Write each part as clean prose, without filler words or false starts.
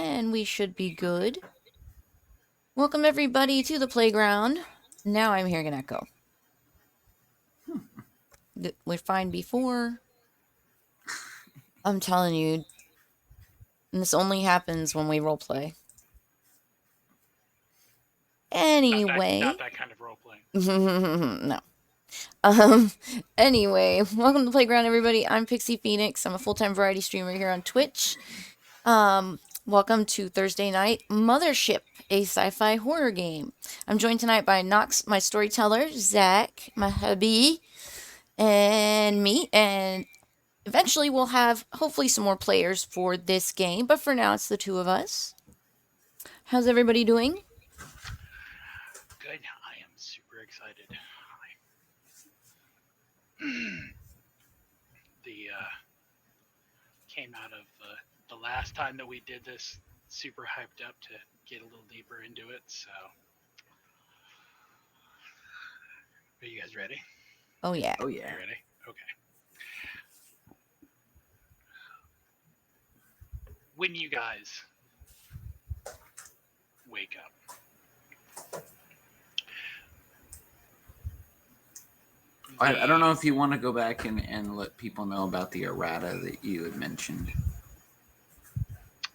And we should be good. Welcome everybody to the playground. Now I'm hearing an echo. We're fine before. I'm telling you. And this only happens when we roleplay. Anyway. Not that kind of roleplay. No. Anyway, welcome to the playground, everybody. I'm Pixie Phoenix. I'm a full-time variety streamer here on Twitch. Welcome to Thursday night Mothership, a sci-fi horror game. I'm joined tonight by Nox, my storyteller, Zack, my hubby, and me. And eventually we'll have hopefully some more players for this game, but for now it's the two of us. How's everybody doing? Good. I am super excited. Came out of the last time that we did this super hyped up to get a little deeper into it. So, are you guys ready? Oh yeah. You ready? Okay. When you guys wake up, I don't know if you want to go back and let people know about the errata that you had mentioned.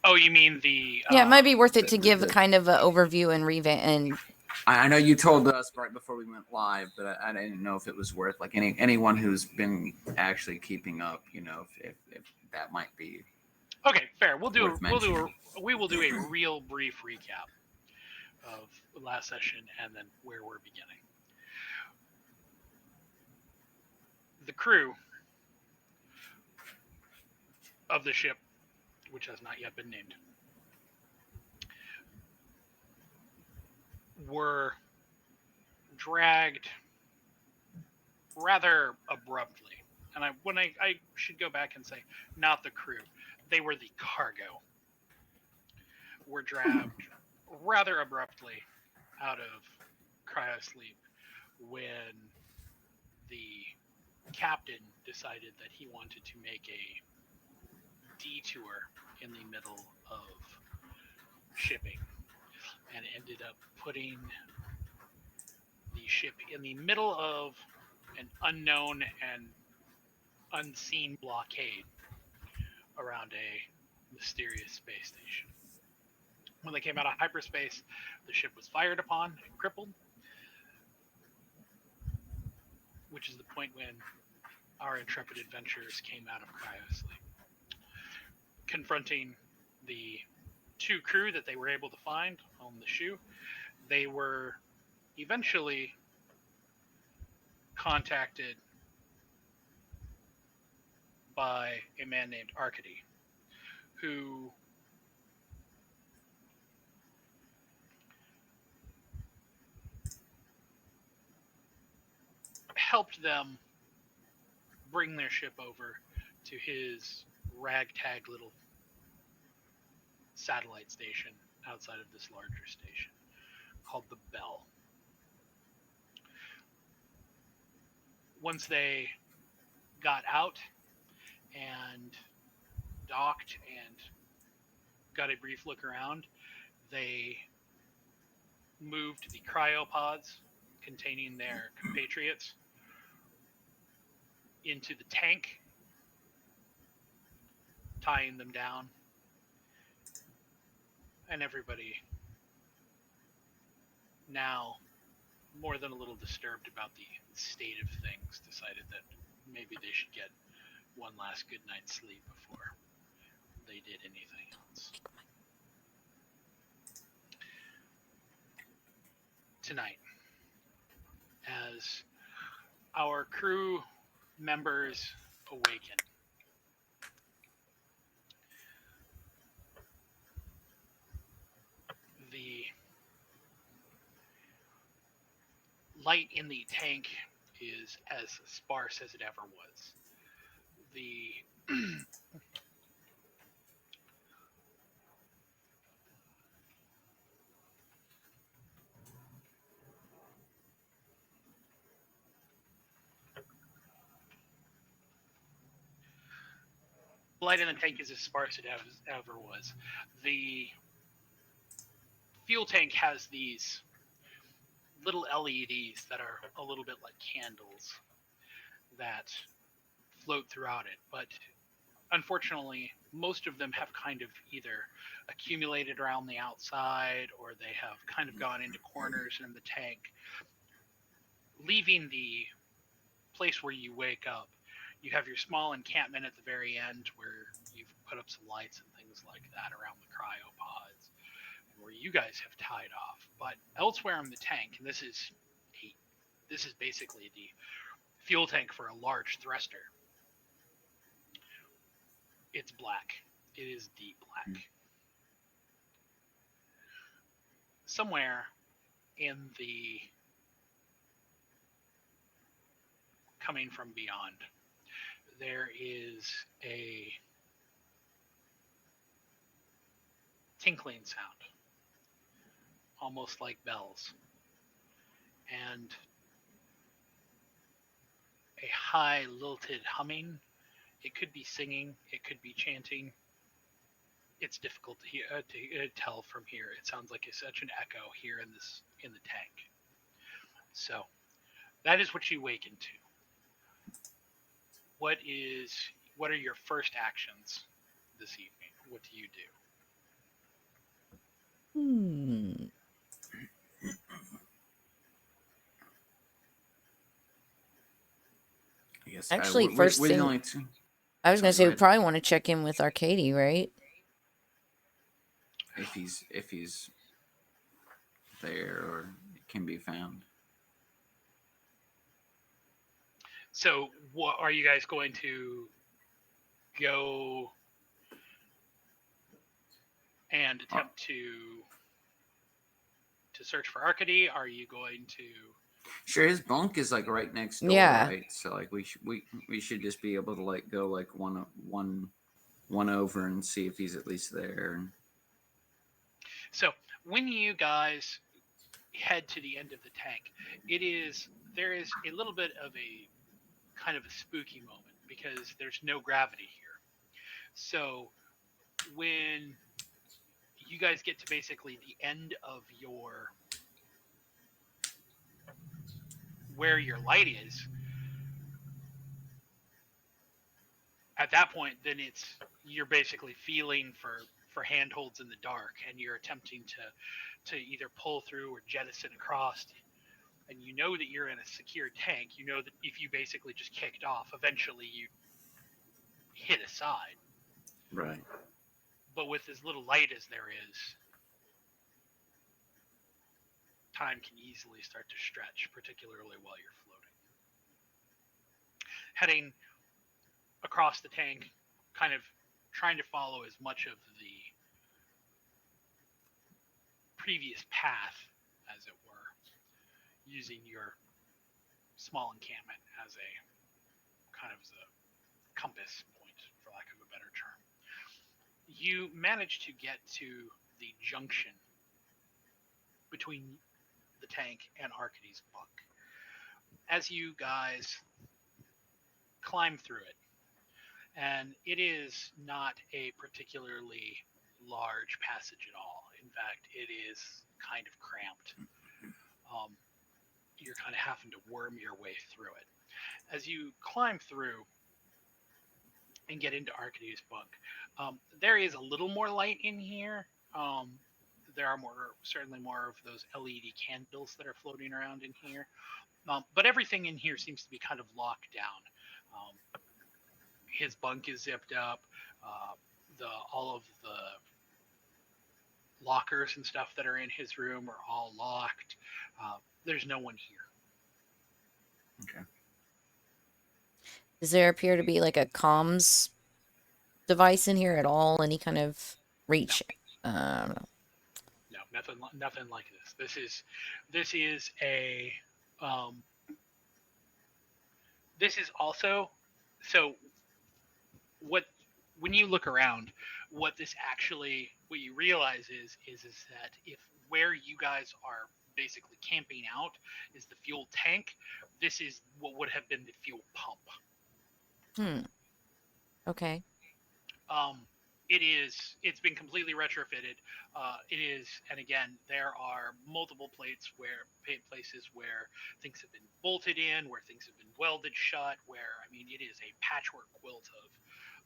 Oh, you mean the... Yeah, it might be worth it to give kind of an overview and revamp. And I know you told us right before we went live, but I didn't know if it was worth, like, anyone who's been actually keeping up, you know, if that might be... Okay, fair. We will do a real brief recap of the last session and then where we're beginning. The crew of the ship, which has not yet been named, were dragged rather abruptly. And I should go back and say, not the crew. They were the cargo. Were dragged rather abruptly out of cryosleep when the captain decided that he wanted to make a detour in the middle of shipping and ended up putting the ship in the middle of an unknown and unseen blockade around a mysterious space station. When they came out of hyperspace, the ship was fired upon and crippled, which is the point when our intrepid adventurers came out of cryosleep. Confronting the two crew that they were able to find on the shoe, they were eventually contacted by a man named Arcady, who helped them bring their ship over to his ragtag little satellite station outside of this larger station called the Bell. Once they got out and docked and got a brief look around, they moved the cryopods containing their compatriots into the tank, tying them down, and everybody, now more than a little disturbed about the state of things, decided that maybe they should get one last good night's sleep before they did anything else. Tonight, as our crew members awaken, the light in the tank is as sparse as it ever was. The light in the tank is as sparse as it ever was. The fuel tank has these little LEDs that are a little bit like candles that float throughout it, but unfortunately, most of them have kind of either accumulated around the outside or they have kind of gone into corners in the tank, leaving the place where you wake up. You have your small encampment at the very end where you've put up some lights and things like that around the cryopods, where you guys have tied off. But elsewhere in the tank, and this is basically the fuel tank for a large thruster. It's black. It is deep black. Somewhere in the coming from beyond, there is a tinkling sound, almost like bells, and a high lilted humming. It could be singing, it could be chanting. It's difficult to hear, to tell from here. It sounds like it's such an echo here in the tank. So that is what you wake into. What are your first actions this evening? What do you do? Yes. Actually, first we're the thing, only two. I was going to Sorry, say go we ahead. probably want to check in with Arcady, right? If he's there or can be found. So, what are you guys going to go and attempt to search for Arcady? Are you going to? Sure, his bunk is like right next door, Yeah. right? So like we should just be able to like go like one over and see if he's at least there. So when you guys head to the end of the tank, there is a little bit of a kind of a spooky moment because there's no gravity here. So when you guys get to basically the end of where your light is, at that point, then you're basically feeling for handholds in the dark, and you're attempting to either pull through or jettison across. And you know that you're in a secure tank. You know that if you basically just kicked off, eventually you hit a side. Right. But with as little light as there is, time can easily start to stretch, particularly while you're floating. Heading across the tank, kind of trying to follow as much of the previous path as it were, using your small encampment as a kind of as a compass point, for lack of a better term. You manage to get to the junction between the tank and Arcady's bunk. As you guys climb through it, and it is not a particularly large passage at all. In fact, it is kind of cramped. You're kind of having to worm your way through it. As you climb through and get into Arcady's bunk, there is a little more light in here. There are certainly more of those LED candles that are floating around in here. But everything in here seems to be kind of locked down. His bunk is zipped up. All of the lockers and stuff that are in his room are all locked. There's no one here. Okay. Does there appear to be like a comms device in here at all? Any kind of reach? No, nothing like this. This is a this is also so what when you look around, what you realize is that if where you guys are basically camping out is the fuel tank, this is what would have been the fuel pump. Okay. It's been completely retrofitted. It is, and again, there are multiple places where things have been bolted in, where things have been welded shut. Where I mean, it is a patchwork quilt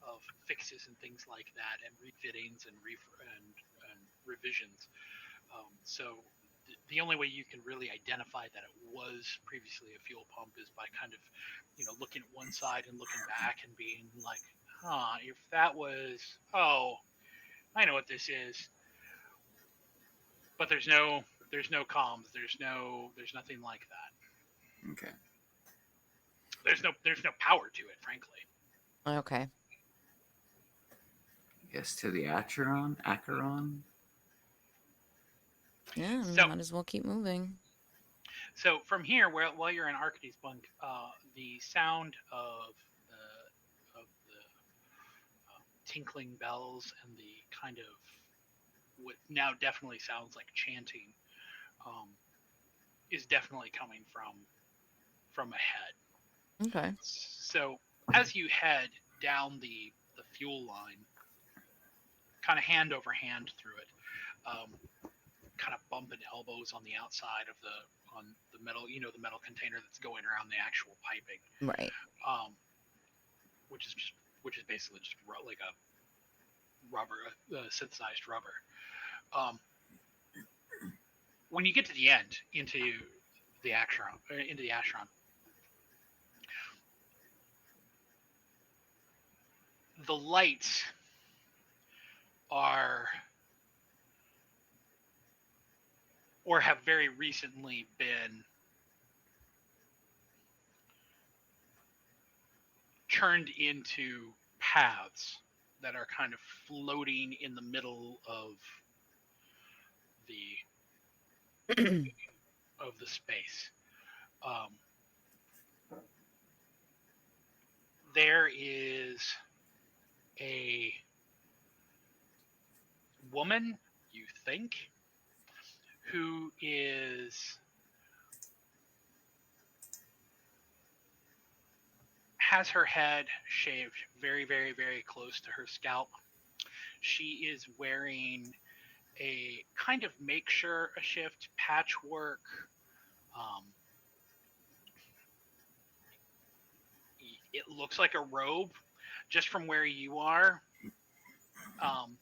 of fixes and things like that, and refittings and revisions. So the only way you can really identify that it was previously a fuel pump is by kind of, looking at one side and looking back and being like, huh, if that was, oh, I know what this is. But there's no comms, there's nothing like that. Okay. There's no power to it, frankly. Okay. I guess to the Acheron. Yeah, So might as well keep moving. so from here, while you're in Arcady's bunk, the sound of the tinkling bells and the kind of what now definitely sounds like chanting, um, is definitely coming from ahead. Okay. So as you head down the fuel line, kind of hand over hand through it, um, kind of bumping elbows on the outside of the metal, the metal container that's going around the actual piping, Right. um, which is basically just like a rubber, synthesized rubber. Um, when you get to the end into the Ashron, the lights are or have very recently been turned into paths that are kind of floating in the middle the of the space. Um, there is a woman, you think, who has her head shaved very, very, very close to her scalp. She is wearing a kind of makeshift patchwork. Um, it looks like a robe, just from where you are. Um,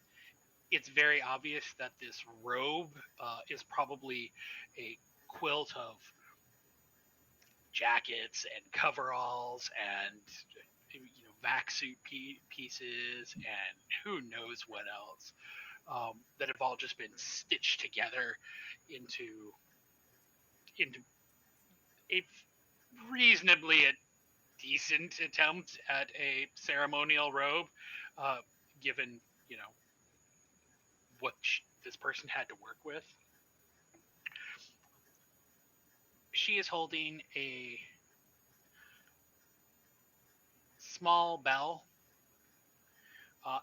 it's very obvious that this robe is probably a quilt of jackets and coveralls and vac suit pieces and who knows what else, that have all just been stitched together into a reasonably a decent attempt at a ceremonial robe, uh, given what this person had to work with. She is holding a small bell.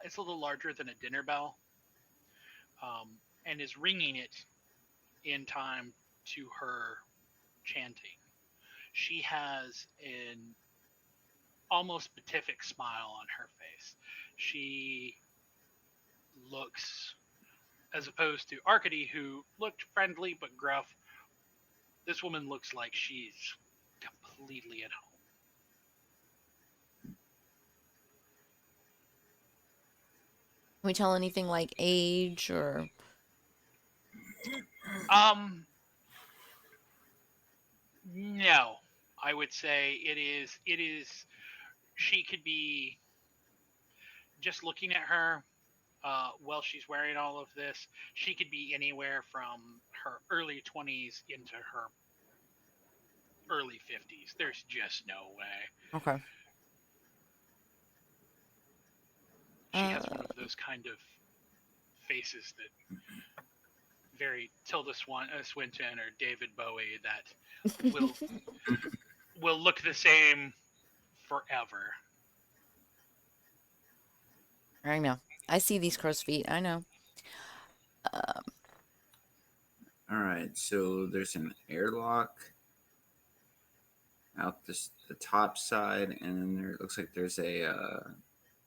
It's a little larger than a dinner bell, and is ringing it in time to her chanting. She has an almost beatific smile on her face. She looks, as opposed to Arcady, who looked friendly but gruff, this woman looks like she's completely at Can we tell anything like age or? home. No, I would say it is. She could be, just looking at her, while she's wearing all of this, she could be anywhere from her early 20s into her early 50s. There's just no way. Okay. She Uh, has one of those kind of faces that very Swinton or David Bowie that will look the same forever. I know. I see these crow's feet. I know. Um, All right. So there's an airlock out the top side, and then there looks like there's a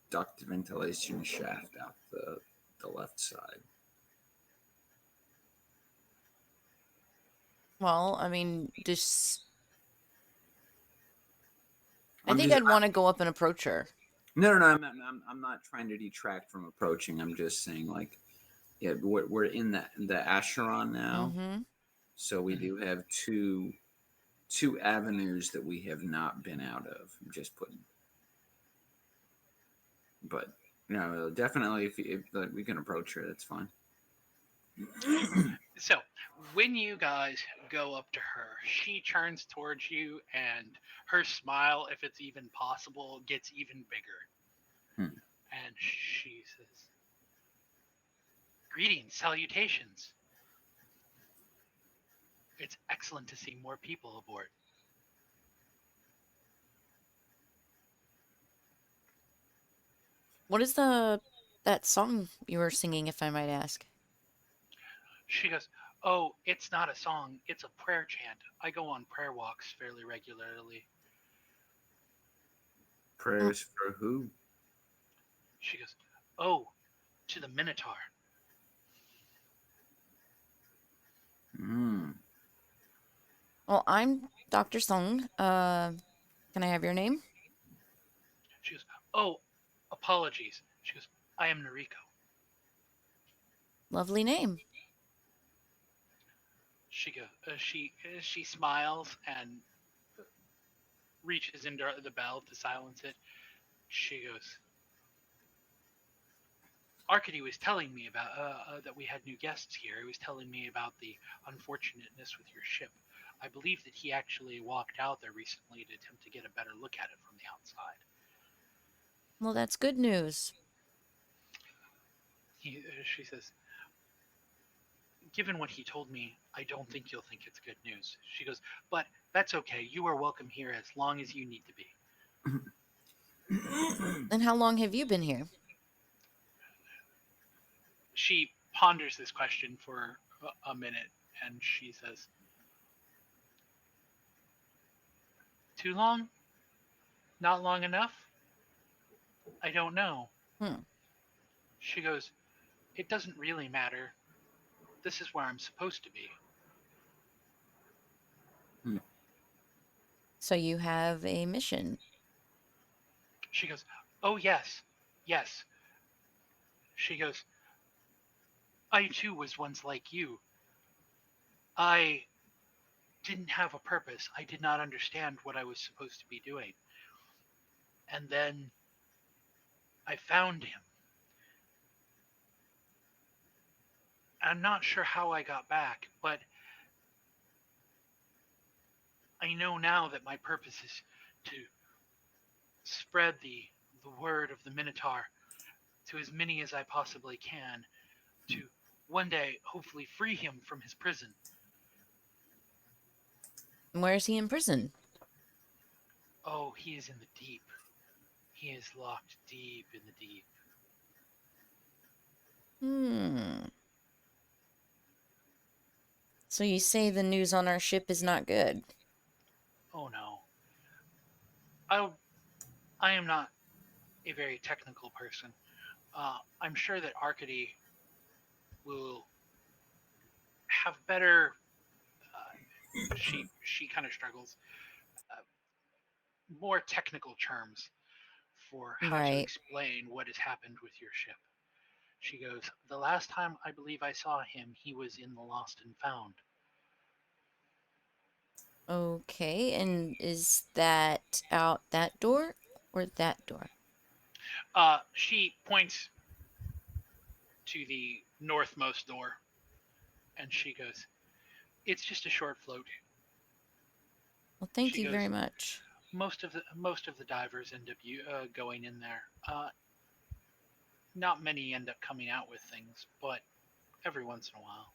duct ventilation shaft out the left side. Well, I mean, just I I'm think just I'd want to go up and approach her. no. I'm not trying to detract from approaching. I'm just saying, like, yeah, we're in the Acheron now, Mm-hmm. so we do have two avenues that we have not been out of. I'm just putting, but definitely if like, we can approach her, that's fine. So, when you guys go up to her, she turns towards you, and her smile, if it's even possible, gets even bigger. Hmm. And she says, "Greetings, salutations. It's excellent to see more people aboard." What is that song you were singing, if I might ask? She goes, "Oh, it's not a song, it's a prayer chant. I go on prayer walks fairly regularly." Mm. Prayers for who? She goes, "Oh, to the Minotaur." Hmm. Well, I'm Dr. Sung. Can I have your name? She goes, "Oh, apologies." She goes, "I am Noriko." Lovely name. She smiles and reaches into the bell to silence it. She goes, "Arkady was telling me about that we had new guests here. He was telling me about the unfortunateness with your ship. I believe that he actually walked out there recently to attempt to get a better look at it from the outside." Well, that's good news. She says, "Given what he told me, I don't think you'll think it's good news." She goes, "But that's okay. You are welcome here as long as you need to be." And how long have you been here? She ponders this question for a minute, and she says, "Too long? Not long enough? I don't know." Hmm. She goes, "It doesn't really matter. This is where I'm supposed to be." Hmm. So you have a mission. She goes, "Oh, yes, yes." She goes, "I too was once like you. I didn't have a purpose. I did not understand what I was supposed to be doing. And then I found him. I'm not sure how I got back, but I know now that my purpose is to spread the word of the Minotaur to as many as I possibly can, to one day hopefully free him from his prison." Where is he in prison? "Oh, he is in the deep. He is locked deep in the deep." Hmm. So you say the news on our ship is not good. "Oh no. I I am not a very technical person. I'm sure that Arkady will have better." She kind of struggles. Uh, More technical terms for how to Right. explain what has happened with your ship. She goes, "The last time I believe I saw him, he was in the Lost and Found." Okay. And is that out that door or that door? She points to the northmost door, and she goes, "It's just a short float." Well, thank She you very goes, much. most of the divers end up going in there. Not many end up coming out with things, but every once in a while."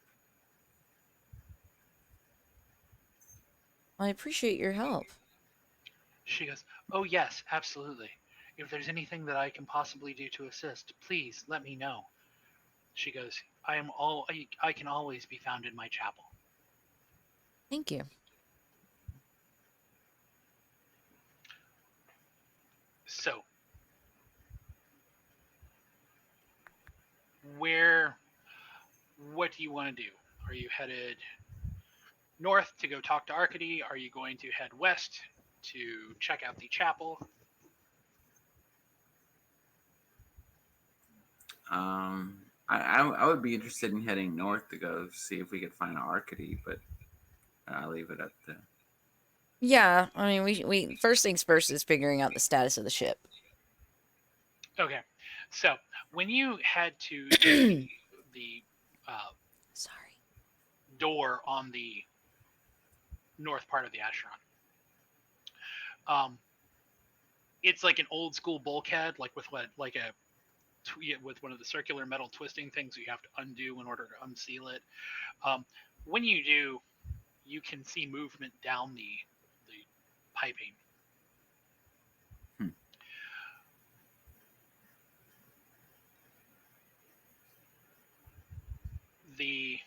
I appreciate your help. She goes, "Oh yes, absolutely. If there's anything that I can possibly do to assist, please let me know." She goes, I can always be found in my chapel." Thank you. So, where what do you want to do? Are you headed north to go talk to Arcady? Are you going to head west to check out the chapel? I would be interested in heading north to go see if we could find Arcady, but I'll leave it at the. Yeah, I mean, we first things first is figuring out the status of the ship. Okay, so when you head to the uh, Sorry. door on the north part of the Acheron, um, it's like an old school bulkhead, like with what like a with one of the circular metal twisting things you have to undo in order to unseal it. Um, when you do, you can see movement down the piping. Hmm. The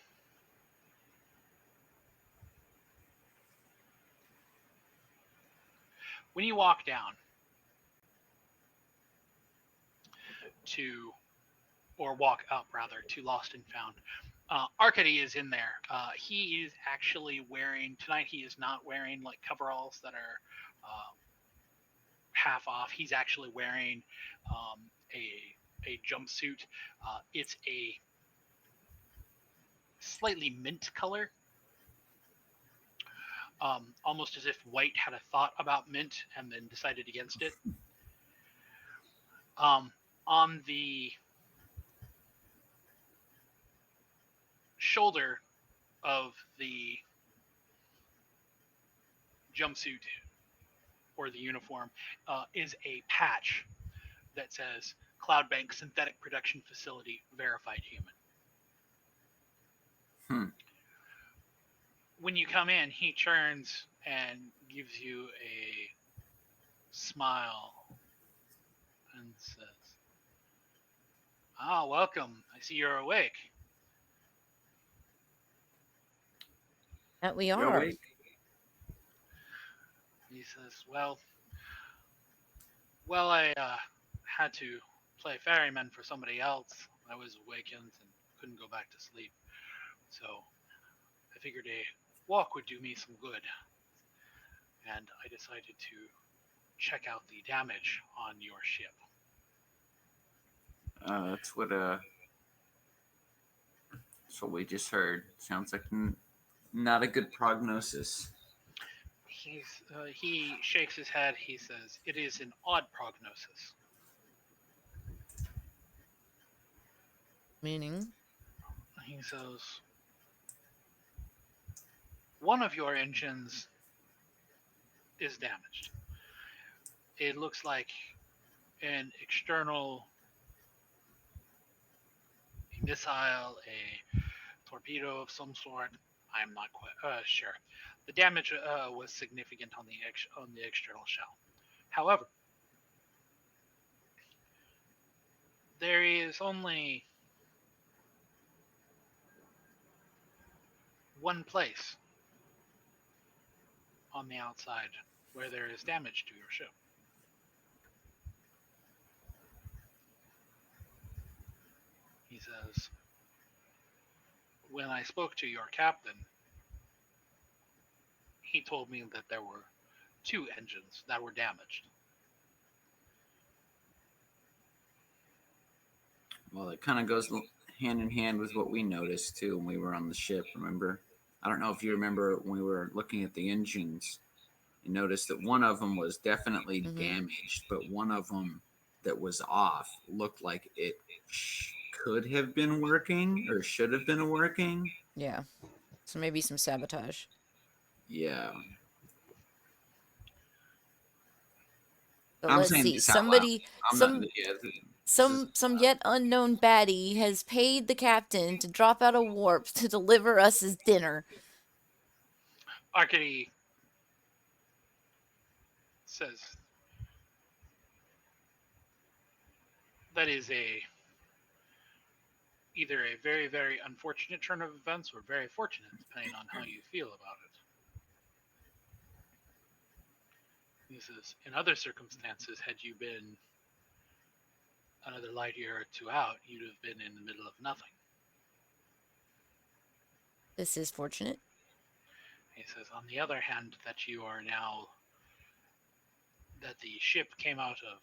when you walk down to or walk up rather to Lost and Found, Arcady is in there. He is actually wearing tonight. He is not wearing like coveralls that are half off. He's actually wearing um, a jumpsuit. It's a slightly mint color, almost as if White had a thought about mint and then decided against it. On the shoulder of the jumpsuit or the uniform is a patch that says Cloudbank Synthetic Production Facility Verified Human. Hmm. When you come in, he turns and gives you a smile and says, "Ah, welcome. I see you're awake." That we You're are. awake? He says, well, I had to play ferryman for somebody else. I was awakened and couldn't go back to sleep. So I figured a walk would do me some good. And I decided to check out the damage on your ship. That's what we just heard. Sounds like not a good prognosis. He shakes his head. He says, "It is an odd prognosis." Meaning? He says, "One of your engines is damaged. It looks like an external missile, a torpedo of some sort. I'm not quite sure. The damage was significant on the external shell. However, there is only one place on the outside where there is damage to your ship. He says, when I spoke to your captain, he told me that there were two engines that were damaged." Well, it kind of goes hand in hand with what we noticed too when we were on the ship. Remember? I don't know if you remember when we were looking at the engines. You noticed that one of them was definitely Mm-hmm. damaged, but one of them that was off looked like it could have been working or should have been working. Yeah. So maybe some sabotage. Yeah, But I'm let's saying see. this out loud. Somebody, I'm not. some, Yeah, this is some yet unknown baddie has paid the captain to drop out a warp to deliver us his dinner. Arcady says, that is a either a very, very unfortunate turn of events or very fortunate, depending on how you feel about it. He says, in other circumstances, had you been another light year or two out, you'd have been in the middle of nothing. This is fortunate. He says, on the other hand, that you are now, that the ship came out of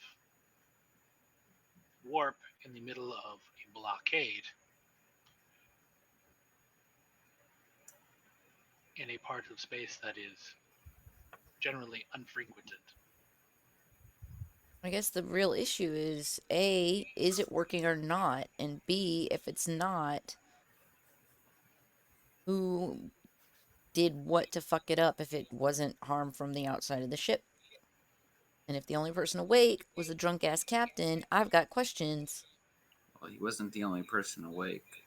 warp in the middle of a blockade in a part of space that is generally unfrequented. I guess the real issue is A, is it working or not? And B, if it's not, who did what to fuck it up if it wasn't harm from the outside of the ship? And if the only person awake was a drunk ass captain, I've got questions. Well, he wasn't the only person awake.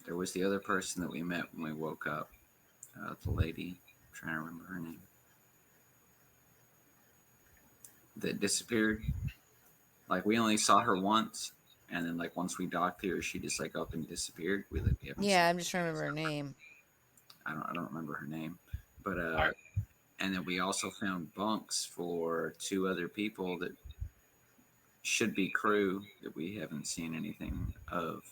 There was the other person that we met when we woke up. The lady. I'm trying to remember her name. That disappeared. Like, we only saw her once, and then, like, once we docked here, she just, like, up and disappeared. We haven't Yeah, seen I'm just trying to remember her name. I don't remember her name. But, Alright. and then we also found bunks for 2 other people that should be crew that we haven't seen anything of.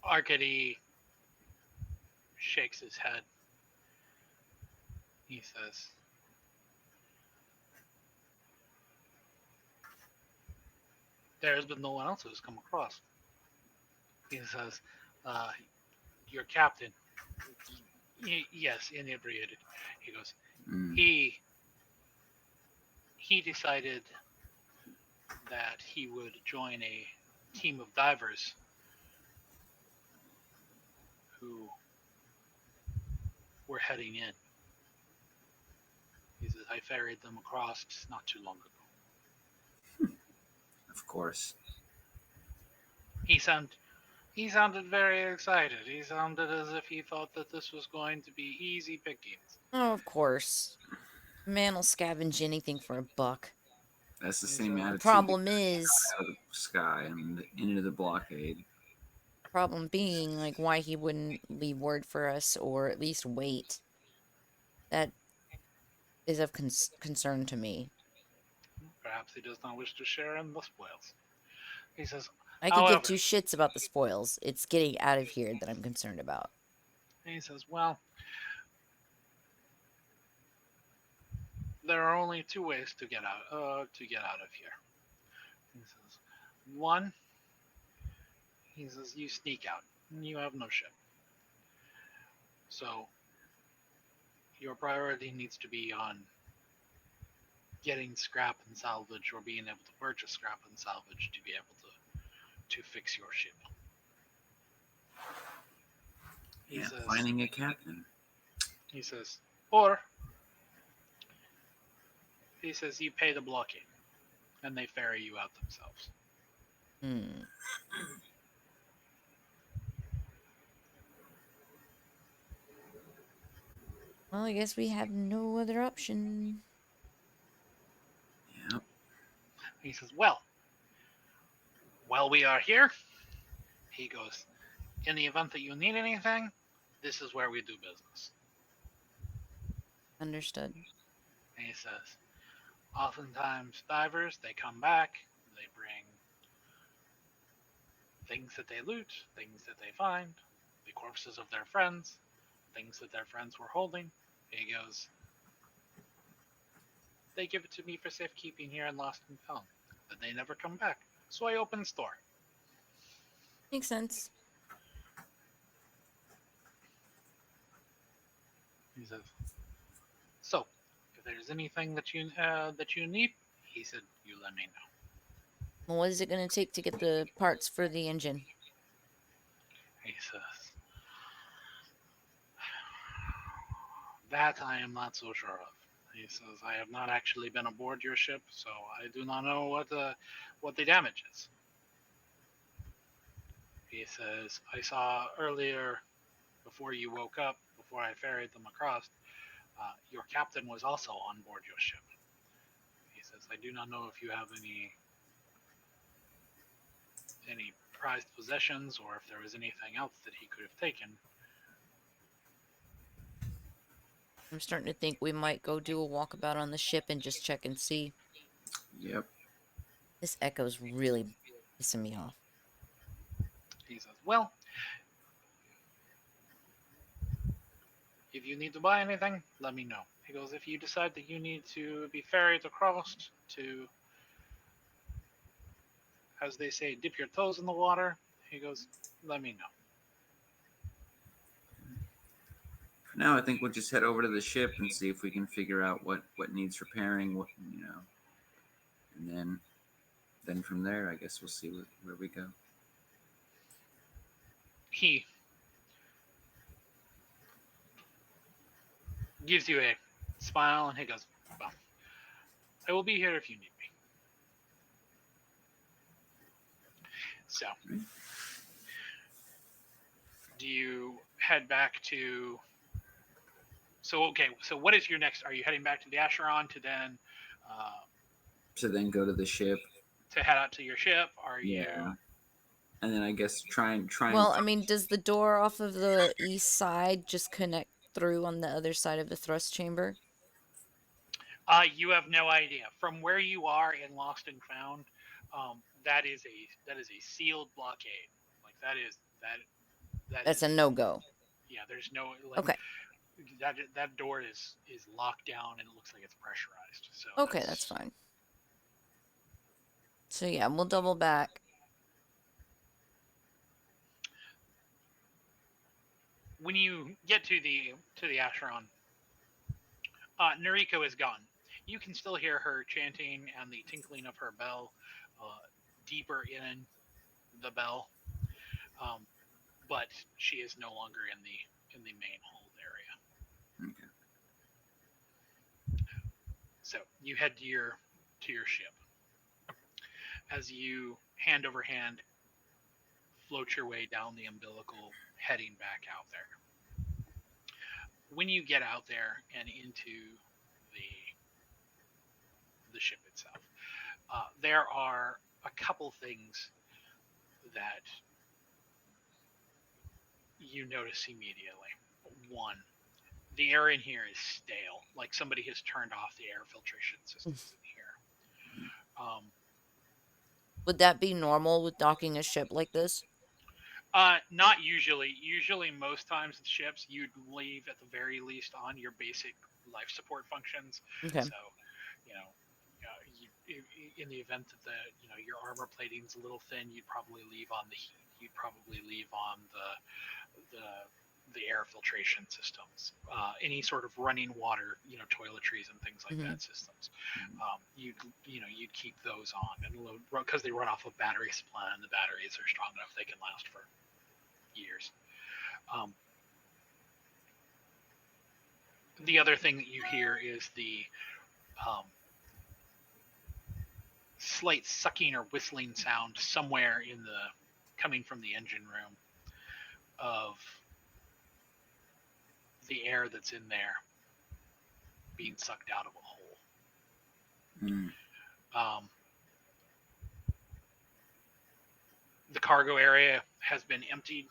Arcady shakes his head. He says, there has been no one else who's come across. He says, uh, your captain, yes, inebriated. He goes, he decided that he would join a team of divers who were heading in. He says, I ferried them across not too long ago. Of course. He sounded very excited. He sounded as if he thought that this was going to be easy pickings. Oh, of course. Man will scavenge anything for a buck. That's the same The attitude problem that is, out of the sky and into the blockade. problem being, like, why he wouldn't leave word for us or at least wait. That is of concern to me. Perhaps he does not wish to share in the spoils. He says, I could give however, two shits about the spoils. It's getting out of here that I'm concerned about. he says, well, there are only 2 ways to get out of here. He says, one, he says, you sneak out. You have no ship. So your priority needs to be on getting scrap and salvage or being able to purchase scrap and salvage to be able to fix your ship. He says, finding a captain. He says, or he says you pay the blockade and they ferry you out themselves. Well, I guess we have no other option. Yep. He says, well, while we are here, he goes, in the event that you need anything, this is where we do business. Understood. And he says, oftentimes divers, they come back, they bring things that they loot, things that they find, the corpses of their friends, things that their friends were holding. He goes, they give it to me for safekeeping here in Lost and Found, but they never come back. So I open store. Makes sense. He says, so if there's anything that you need, he said, you let me know. Well, what is it going to take to get the parts for the engine? He says, that I am not so sure of. He says, I have not actually been aboard your ship, so I do not know what the damage is. He says, I saw earlier, before you woke up, before I ferried them across, your captain was also on board your ship. He says, I do not know if you have any prized possessions or if there was anything else that he could have taken. I'm starting to think we might go do a walkabout on the ship and just check and see. Yep. This echo's really pissing me off. He says, "Well, if you need to buy anything, let me know." He goes, "If you decide that you need to be ferried across to, as they say, dip your toes in the water," he goes, "let me know." For now, I think we'll just head over to the ship and see if we can figure out what needs repairing. And then from there, I guess we'll see where we go. He gives you a smile and he goes, "Well, I will be here if you need me." So, do you head back to? So okay. So what is your next? Are you heading back to the Acheron to then To then go to the ship. to head out to your ship? Are you? Yeah. And then I guess try and Well, I mean, does the door off of the east side just connect through on the other side of the thrust chamber? You have no idea. From where you are in Lost and Found, that is a sealed blockade. Like that That's a is no-go. yeah. There's no like Okay. that door is locked down and it looks like it's pressurized. So Okay, that's fine. So yeah, we'll double back. when you get to the Acheron, Noriko is gone. You can still hear her chanting and the tinkling of her bell deeper in the bell, um, but she is no longer in the main hold area. Okay. So you head to your ship as you hand over hand float your way down the umbilical, heading back out there. When you get out there and into the the ship itself, there are a couple things that you notice immediately. One, the air in here is stale, like somebody has turned off the air filtration systems in here. Would that be normal with docking a ship like this? Not usually. Usually, most times the ships you'd leave at the very least on your basic life support functions. Okay. So, you know, in the event that your armor plating's a little thin, you'd probably leave on the heat. You'd probably leave on the air filtration systems. Any sort of running water, toiletries and things like that systems. You'd keep those on, and because they run off of battery supply, and the batteries are strong enough they can last for years. The other thing that you hear is the slight sucking or whistling sound somewhere coming from the engine room of the air that's in there being sucked out of a hole. The cargo area has been emptied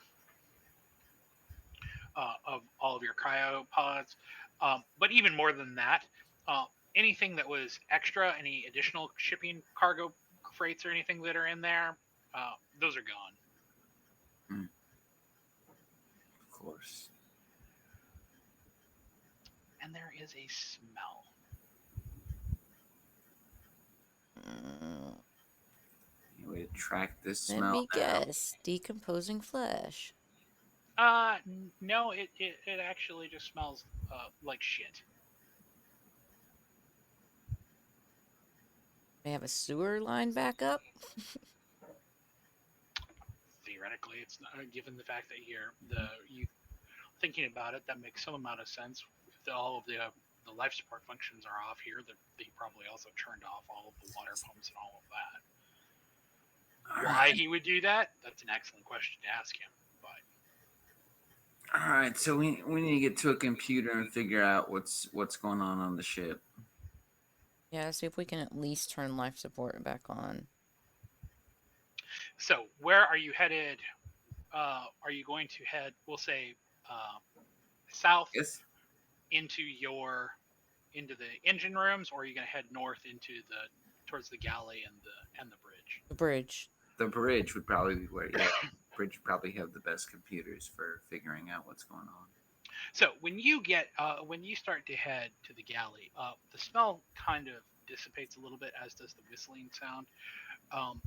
of all of your cryopods. But even more than that, anything that was extra, any additional shipping cargo freights or anything that are in there, those are gone. Of course. And there is a smell. Any way to track this smell? Let me guess. Decomposing flesh. No, it actually just smells like shit. They have a sewer line back up? Theoretically, it's not, given the fact that you thinking about it, that makes some amount of sense. If all of the life support functions are off here, they probably also turned off all of the water pumps and all of that. Why he would do that? That's an excellent question to ask him. But all right, so we need to get to a computer and figure out what's going on the ship. Yeah, see if we can at least turn life support back on. So, where are you headed? Are you going to head, we'll say, south? Yes. into the engine rooms, or are you going to head north towards the galley and the bridge? The bridge. The bridge would probably be where, yeah, bridge would probably have the best computers for figuring out what's going on. So when you start to head to the galley, the smell kind of dissipates a little bit, as does the whistling sound. Um,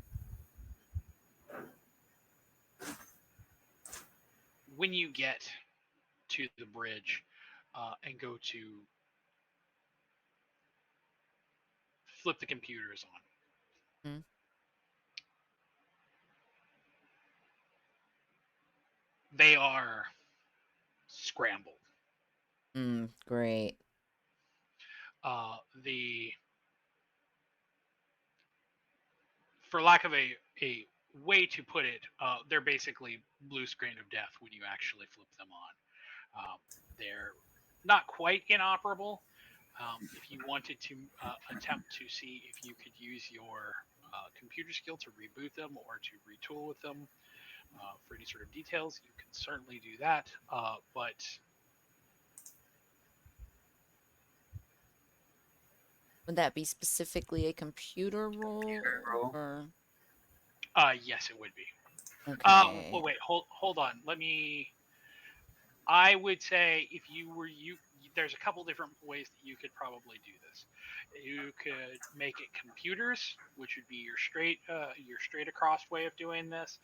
when you get to the bridge and go to flip the computers on, Mm. they are scrambled. Great. The For lack of a way to put it, they're basically blue screen of death when you actually flip them on. They're not quite inoperable. If you wanted to attempt to see if you could use your computer skill to reboot them or to retool with them for any sort of details, you can certainly do that. But Would that be specifically a computer roll? roll? Or yes, it would be. okay. Wait, hold on. I would say if there's a couple different ways that you could probably do this. You could make it computers, which would be your straight across way of doing this.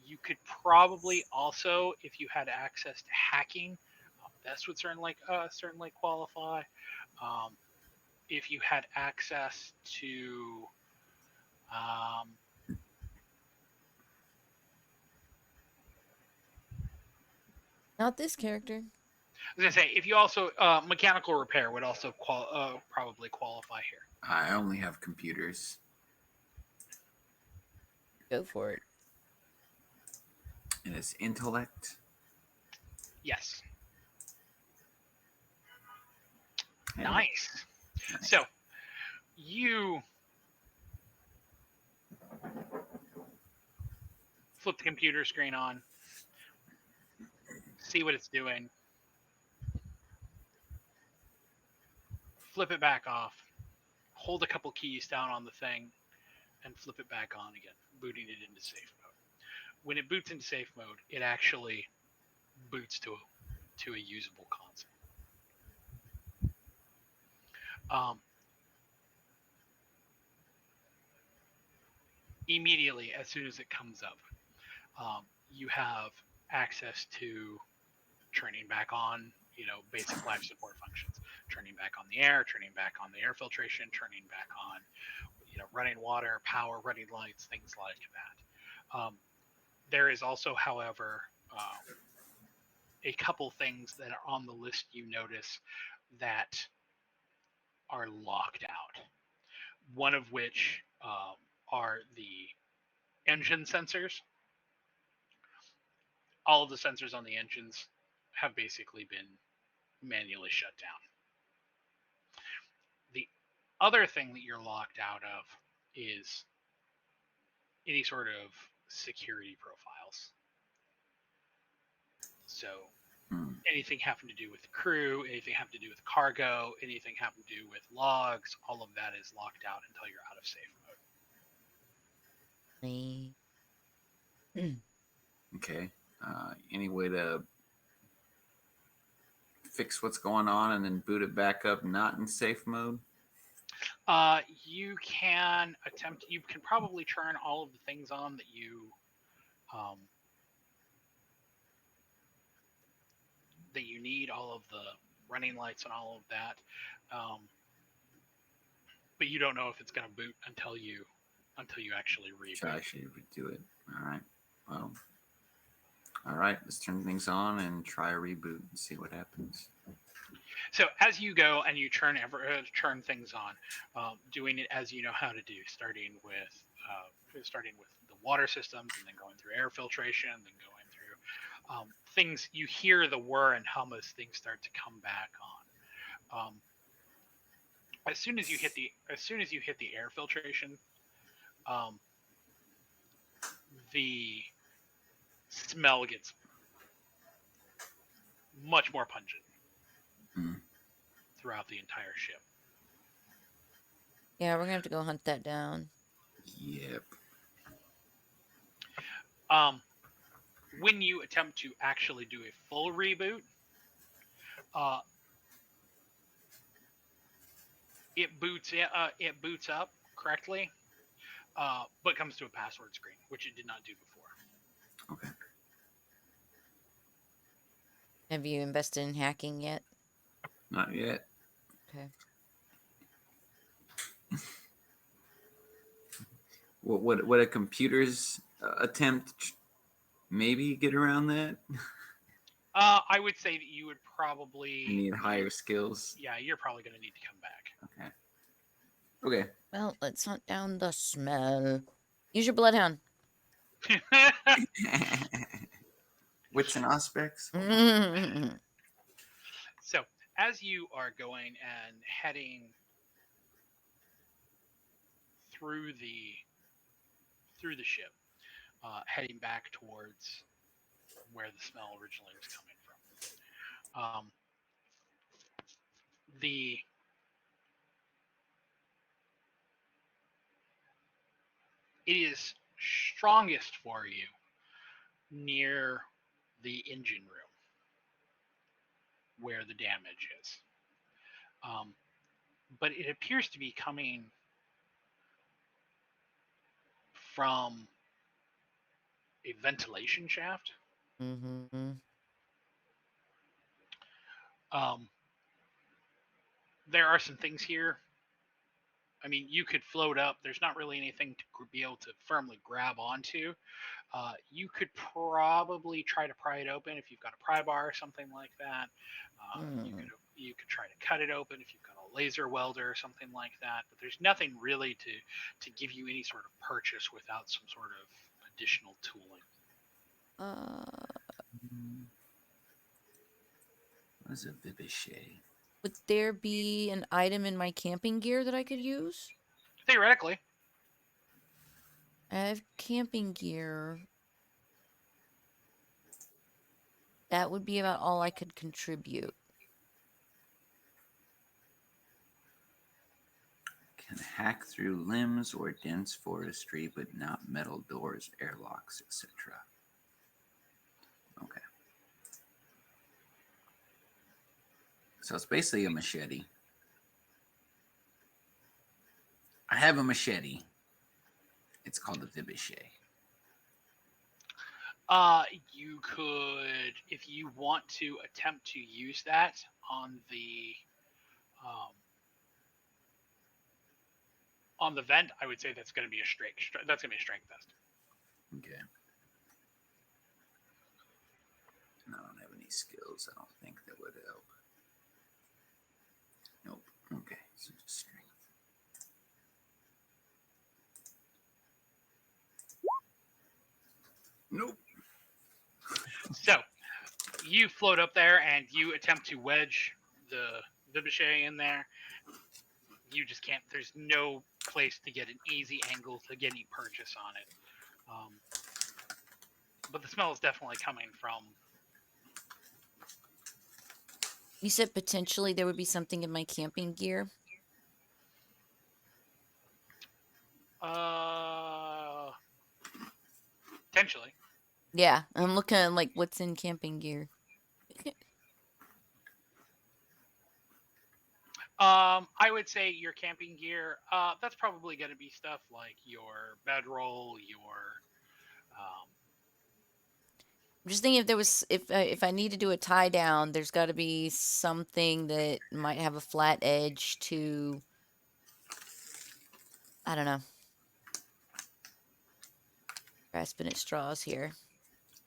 You could probably also, if you had access to hacking, this would certainly qualify. Um, if you had access to Not this character. I was gonna say, if you also mechanical repair would also probably qualify here. I only have computers. Go for it. And it's intellect. Yes. And Nice. So you flip the computer screen on, see what it's doing, flip it back off, hold a couple keys down on the thing, and flip it back on again, booting it into safe mode. When it boots into safe mode, it actually boots to a usable console. Immediately, as soon as it comes up, you have access to turning back on, basic life support functions, turning back on the air, turning back on the air filtration, turning back on, running water, power, running lights, things like that. There is also, however, a couple things that are on the list you notice that are locked out. One of which are the engine sensors. All of the sensors on the engines have basically been manually shut down. The other thing that you're locked out of is any sort of security profiles. So anything having to do with the crew, anything having to do with cargo, anything having to do with logs, all of that is locked out until you're out of safe mode. Okay. Any way to fix what's going on and then boot it back up not in safe mode? You can probably turn all of the things on that you need, all of the running lights and all of that. But you don't know if it's going to boot until you actually reboot. I should redo it. All right. Well, all right. Let's turn things on and try a reboot and see what happens. So as you go and you turn things on, doing it as you know how to do, starting with the water systems, and then going through air filtration, and then going through things. You hear the whir and hum as things start to come back on. As soon as you hit the air filtration, the smell gets much more pungent. Hmm. throughout the entire ship. Yeah, we're gonna have to go hunt that down. Yep. When you attempt to actually do a full reboot, uh, it boots up correctly, but comes to a password screen, which it did not do before. Okay. Have you invested in hacking yet? Not yet. Okay. What a computer's attempt maybe get around that? I would say that you would I probably need higher skills. Yeah, you're probably going to need to come back. Okay. Okay. Well, let's hunt down the smell. Use your bloodhound. Wits and aspects. So, as you are going and heading through the ship, heading back towards where the smell originally was coming from, the it is strongest for you near the engine room where the damage is. But it appears to be coming from a ventilation shaft. Mm-hmm. There are some things here. I mean, you could float up. There's not really anything to be able to firmly grab onto. You could probably try to pry it open if you've got a pry bar or something like that. You could try to cut it open if you've got a laser welder or something like that. But there's nothing really to give you any sort of purchase without some sort of additional tooling. What is a vibichet? Would there be an item in my camping gear that I could use? Theoretically, I have camping gear. That would be about all I could contribute. Can hack through limbs or dense forestry, but not metal doors, airlocks, etc. Okay. So it's basically a machete. I have a machete. It's called a vibichet. you could, if you want to attempt to use that um, on the vent, I would say that's going to be a strength test. Okay. And I don't have any skills. I don't think that would help. Nope. Okay. So just strength. Nope. So you float up there and you attempt to wedge the vibichet in there. You just can't. There's no place to get an easy angle to get any purchase on it. But the smell is definitely coming from. You said potentially there would be something in my camping gear. Potentially. Yeah, I'm looking at like what's in camping gear. I would say your camping gear. That's probably going to be stuff like your bedroll, your. I'm just thinking if there was if I need to do a tie down, there's got to be something that might have a flat edge to. I don't know. Grasping at straws here.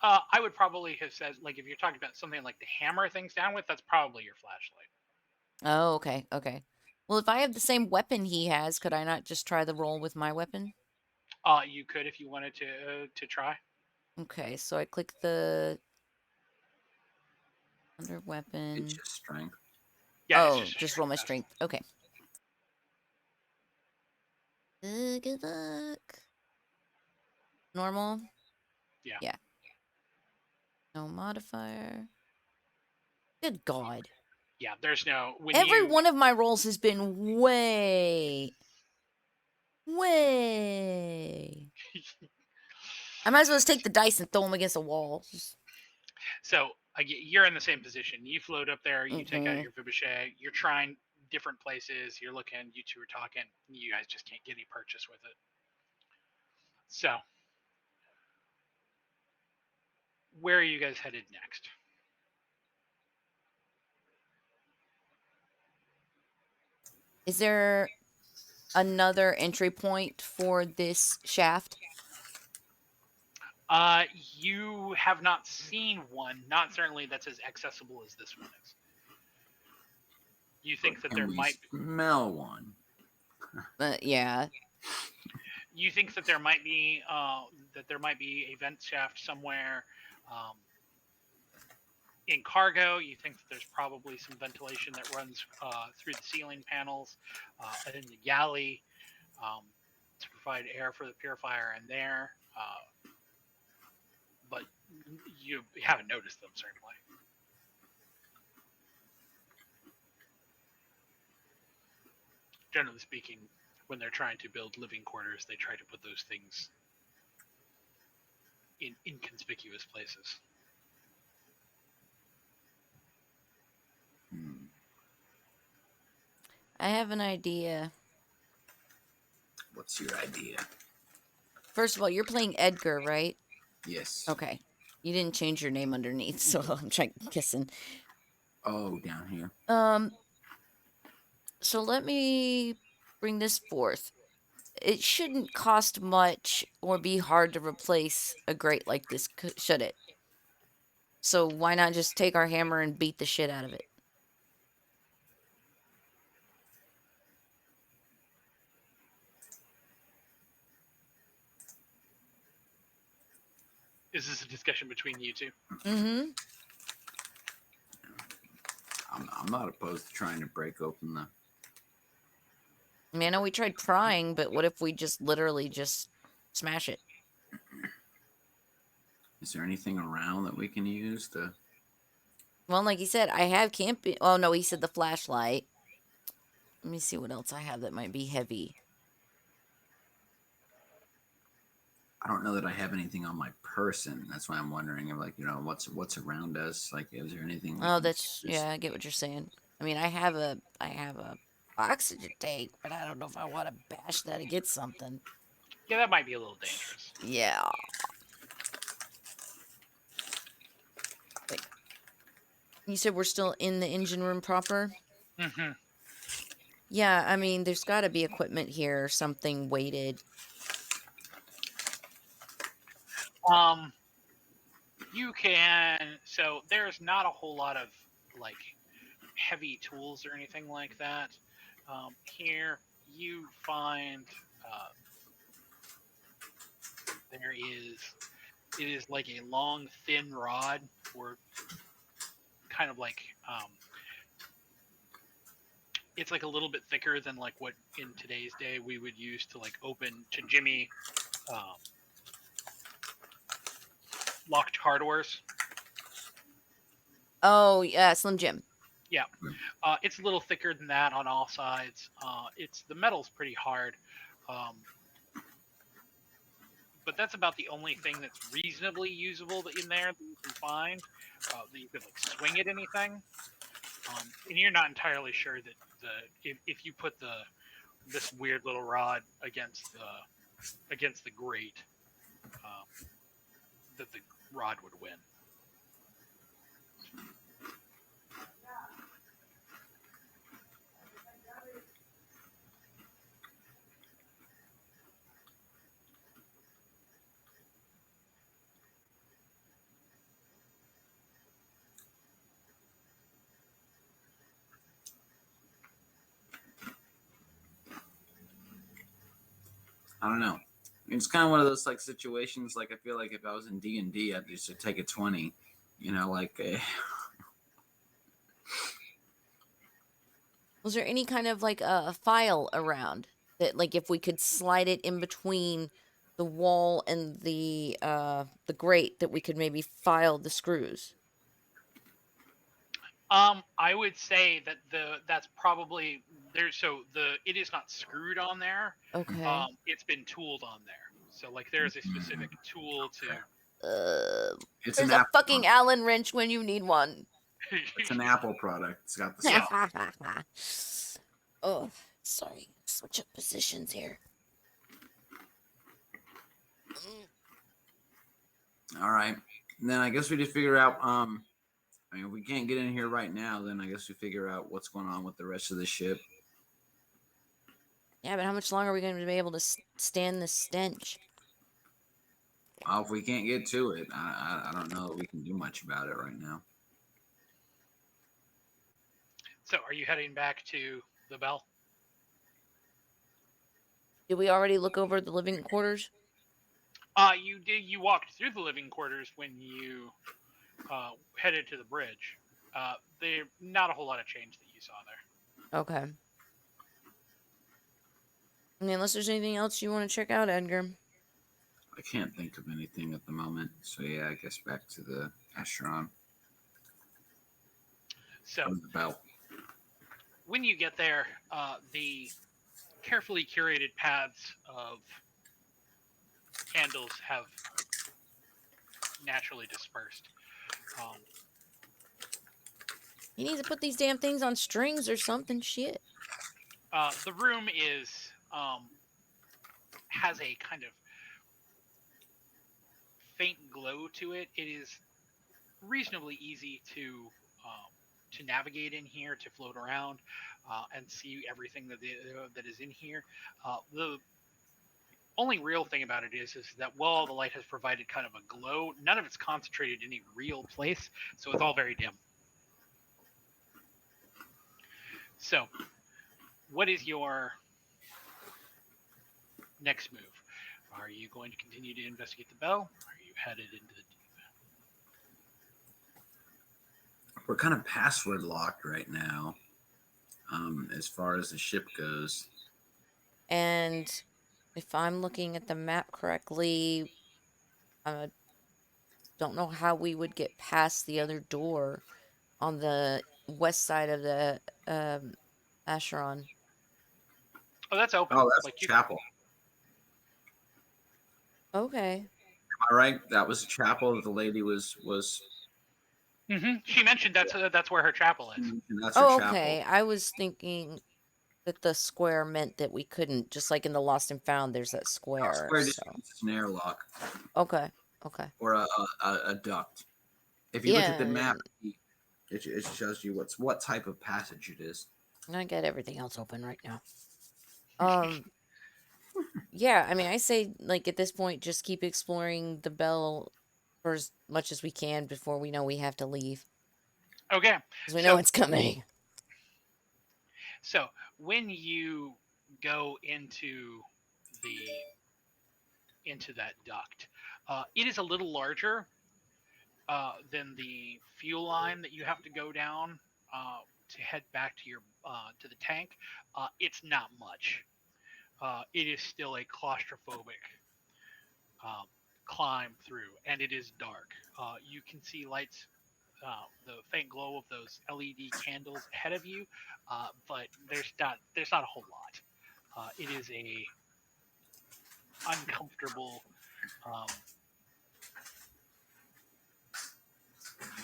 I would probably have said, like, if you're talking about something like to hammer things down with, that's probably your flashlight. Oh, okay, okay. Well, if I have the same weapon he has, could I not just try the roll with my weapon? You could if you wanted to try. Okay, so I click the under It's weapon. just strength. Yeah, it's Oh, just roll my test. strength. Okay. Good luck. Normal? Yeah. Yeah. No modifier. Good God. Yeah, there's no Every one of my rolls has been way. I might as well just take the dice and throw them against a wall. So you're in the same position. You float up there. You take out Mhm. your Vibachet. You're trying different places. You're looking. You two are talking. You guys just can't get any purchase with it. So, where are you guys headed next? Is there another entry point for this shaft? You have not seen one. Not certainly that's as accessible as this one is. You think that Can there we might smell one? Yeah. you think that there might be a vent shaft somewhere in cargo. You think that there's probably some ventilation that runs through the ceiling panels in the galley to provide air for the purifier in there, but you haven't noticed them certainly. Generally speaking, when they're trying to build living quarters, they try to put those things in inconspicuous places. I have an idea. What's your idea? First of all, you're playing Edgar, right? Yes. Okay. You didn't change your name underneath, so I'm trying kissing. Oh, down here. So let me bring this forth. It shouldn't cost much or be hard to replace a grate like this, should it? So why not just take our hammer and beat the shit out of it? Is this a discussion between you two? Mm-hmm. I'm not opposed to trying to break open the. I mean, I know we tried prying, but what if we just literally just smash it? Is there anything around that we can use to? Well, like he said, I have camping. Oh, no, he said the flashlight. Let me see what else I have that might be heavy. I don't know that I have anything on my person. That's why I'm wondering, like, what's around us. Like, is there anything? Oh, that's yeah. I get what you're saying. I mean, I have a oxygen tank, but I don't know if I want to bash that against something. Yeah, that might be a little dangerous. Yeah. Wait. You said we're still in the engine room proper? Mm-hmm. Yeah, I mean, there's got to be equipment here, something weighted. You can. So there's not a whole lot of like heavy tools or anything like that. Here you find there is it is like a long thin rod, or kind of like it's like a little bit thicker than like what in today's day we would use to like open to Jimmy locked car doors. Oh, yeah, Slim Jim. Yeah, it's a little thicker than that on all sides. The metal's pretty hard, but that's about the only thing that's reasonably usable in there that you can find. That you could like swing at anything, and you're not entirely sure that if you put this weird little rod against the grate, that the rod would win. I don't know. It's kind of one of those like situations. Like I feel like if I was in D&D, I'd just take a 20. Was there any kind of like a file around that, like, if we could slide it in between the wall and the grate, that we could maybe file the screws? I would say that that's probably there. So it is not screwed on there. Okay. It's been tooled on there. So like there's a specific tool to. Uh, It's an there's a Apple. fucking Allen wrench when you need one. It's an Apple product. It's got the Yeah. soft. Oh, sorry. Switch up positions here. All right. And then I guess we just figure out. I mean, if we can't get in here right now, then I guess we figure out what's going on with the rest of the ship. Yeah, but how much longer are we going to be able to stand this stench? If we can't get to it, I don't know that we can do much about it right now. So are you heading back to the bell? Did we already look over the living quarters? You did. You walked through the living quarters when you headed to the bridge. There not a whole lot of change that you saw there. Okay. I mean, unless there's anything else you want to check out, Edgar. I can't think of anything at the moment. So yeah, I guess back to the Acheron So or the belt. when you get there, the carefully curated paths of candles have naturally dispersed. You need to put these damn things on strings or something. Shit. The room is has a kind of faint glow to it. It is reasonably easy to navigate in here, to float around, and see everything that is in here. The only real thing about it is that while the light has provided kind of a glow, none of it's concentrated in any real place, so it's all very dim. So, what is your next move? Are you going to continue to investigate the bell? Are you headed into the deep? We're kind of password locked right now, as far as the ship goes. And if I'm looking at the map correctly, I don't know how we would get past the other door on the west side of the Acheron. Oh, that's open. Oh, that's Like the you. chapel. Okay. Am I right? That was the chapel that the lady was. She mentioned that's where her chapel is. That's her Oh, chapel. okay. I was thinking that the square meant that we couldn't, just like in the Lost and Found, there's that square. Square just So means it's an airlock okay, okay. or a duct. If you look at the map, it shows you what type of passage it is. I got everything else open right now. Yeah, I mean, I say, like, at this point, just keep exploring the bell for as much as we can before we know we have to leave. Okay. Because we know it's coming. So when you go into that duct, it is a little larger than the fuel line that you have to go down to head back to your to the tank. It's not much. It is still a claustrophobic climb through, and it is dark. You can see lights, the faint glow of those LED candles ahead of you, but there's not a whole lot. It is a uncomfortable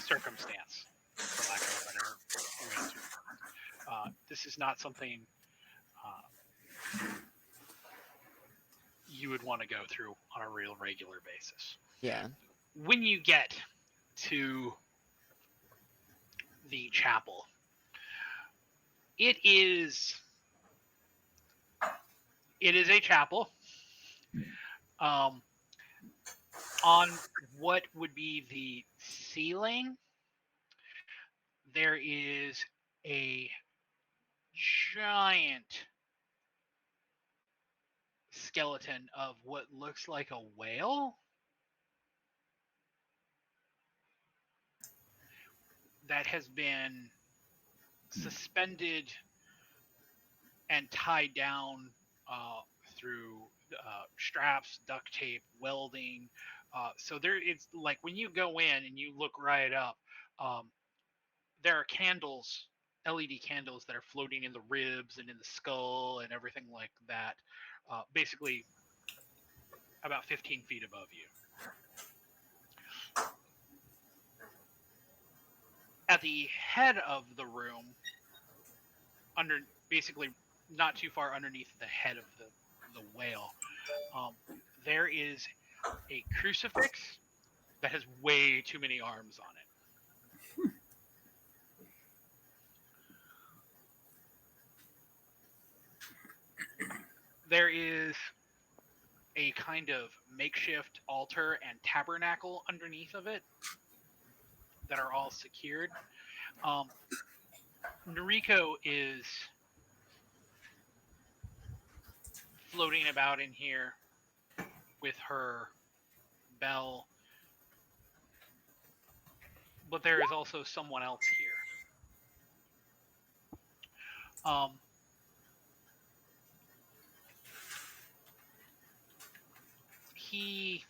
circumstance, for lack of a better way to. This is not something you would want to go through on a real regular basis. Yeah. When you get to the chapel, it is a chapel on what would be the ceiling. There is a giant skeleton of what looks like a whale that has been suspended and tied down through straps, duct tape, welding. So there, it's like when you go in and you look right up, there are candles, LED candles that are floating in the ribs and in the skull and everything like that, basically about 15 feet above you. At the head of the room, under basically not too far underneath the head of the whale, um, there is a crucifix that has way too many arms on it. There is a kind of makeshift altar and tabernacle underneath of it that are all secured. Um, Noriko is floating about in here with her bell, but there is also someone else here. Um, he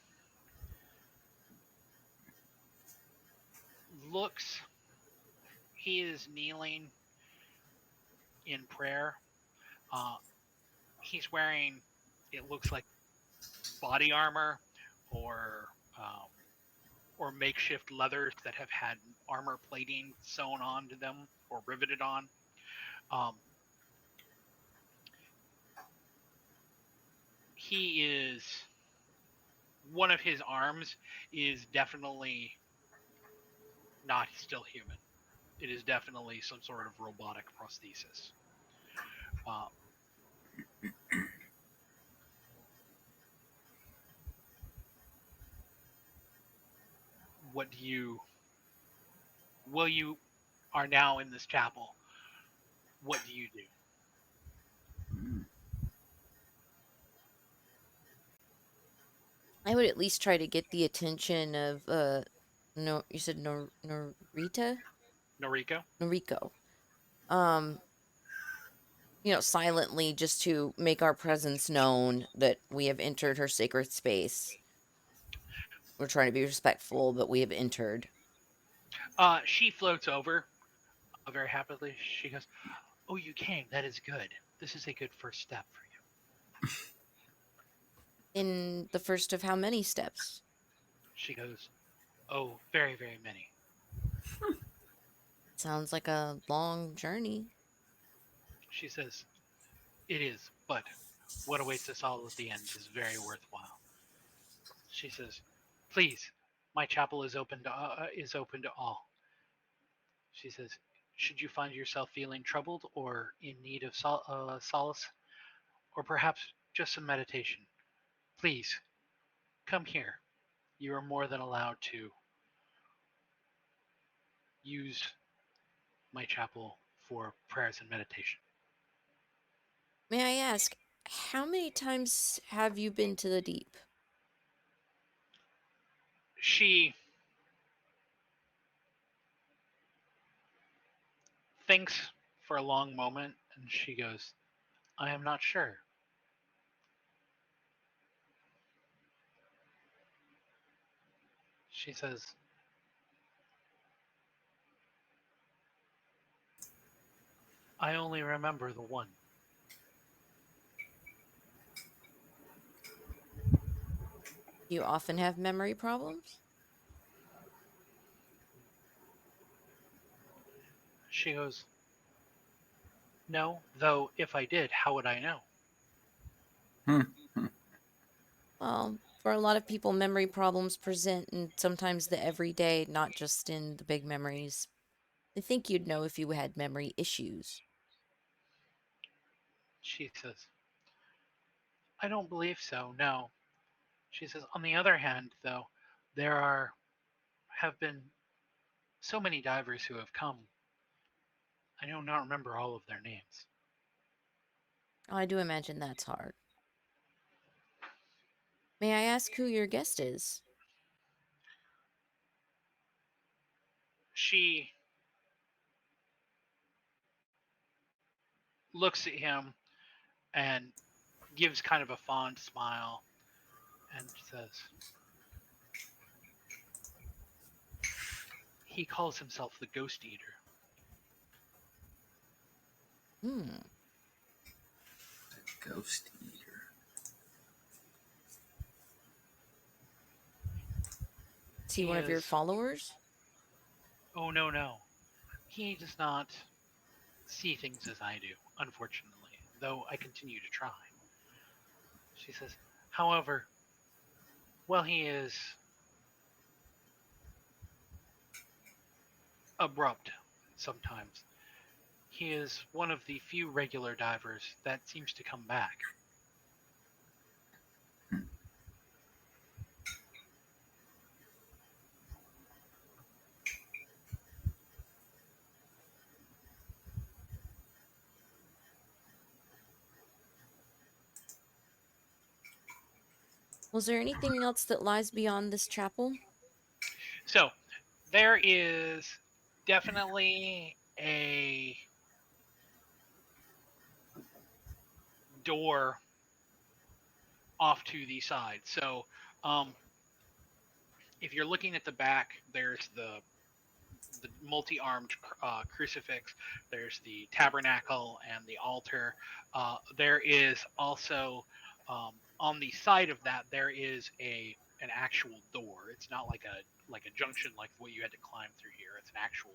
looks, he is kneeling in prayer. Uh, he's wearing, it looks like body armor or um, or makeshift leathers that have had armor plating sewn onto them or riveted on. Um, he is, one of his arms is definitely not still human. It is definitely some sort of robotic prosthesis. Uh, what do you, will you are now in this chapel? What do you do? Mm. I would at least try to get the attention of no, you said Norita? Noriko? Noriko. Um, silently just to make our presence known that we have entered her sacred space. We're trying to be respectful, but we have entered. She floats over very happily. She goes, "Oh, you came. That is good. This is a good first step for you." In the first of how many steps? She goes, "Oh, very, very many." Sounds like a long journey. She says, "It is, but what awaits us all at the end is very worthwhile." She says, "Please, my chapel is open to all." She says, "Should you find yourself feeling troubled or in need of solace, or perhaps just some meditation, please come here. You are more than allowed to use my chapel for prayers and meditation." May I ask, how many times have you been to the deep? She thinks for a long moment and she goes, "I am not sure." She says, "I only remember the one." Do you often have memory problems? She goes, "No, though if I did, how would I know?" Hmm. Hmm. Well, for a lot of people, memory problems present in sometimes the everyday, not just in the big memories. I think you'd know if you had memory issues. She says, "I don't believe so, no." She says, "On the other hand, though, there have been so many divers who have come. I do not remember all of their names." I do imagine that's hard. May I ask who your guest is? She looks at him and gives kind of a fond smile and says, "He calls himself the Ghost Eater." Hmm. Ghost eater. Is he He one of your is. followers? Oh, no, no. He does not see things as I do, unfortunately, though I continue to try. She says, however, while he is abrupt sometimes, he is one of the few regular divers that seems to come back. Was there anything else that lies beyond this chapel? So, there is definitely a door off to the side. So, um, if you're looking at the back, there's the multi-armed crucifix. There's the tabernacle and the altar. There is also on the side of that there is an actual door. It's not like a junction like what you had to climb through here. It's an actual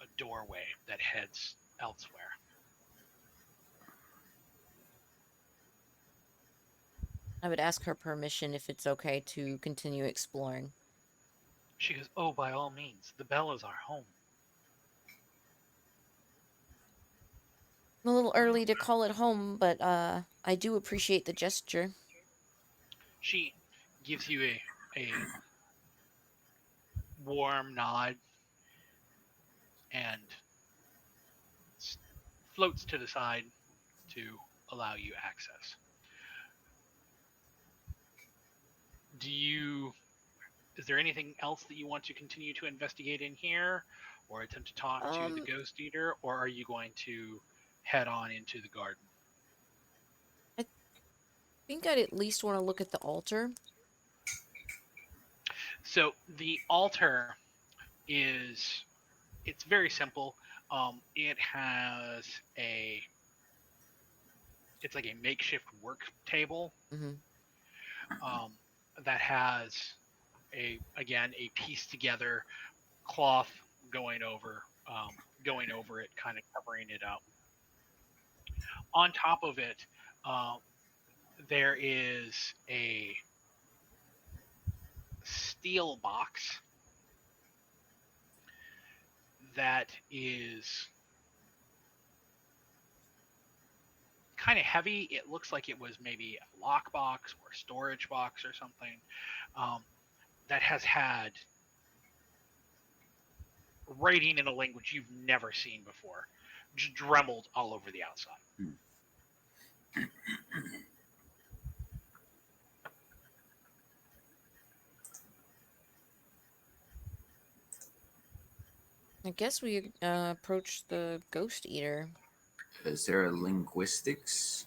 a doorway that heads elsewhere. I would ask her permission if it's okay to continue exploring. She goes, "Oh, by all means, the bell is our home." I'm a little early to call it home, but I do appreciate the gesture. She gives you a warm nod and floats to the side to allow you access. Do you Is there anything else that you want to continue to investigate in here or attempt to talk to the Um, ghost eater, or are you going to head on into the garden? I think I'd at least want to look at the altar. So the altar is it's very simple. It has a it's like a makeshift work table Mm-hmm. um, that has a pieced together cloth going over going over it, kind of covering it up. On top of it, uh, there is a steel box that is kind of heavy. It looks like it was maybe a lockbox or a storage box or something um, that has had writing in a language you've never seen before, just dremeled all over the outside. I guess we approach the ghost eater. Is there a linguistics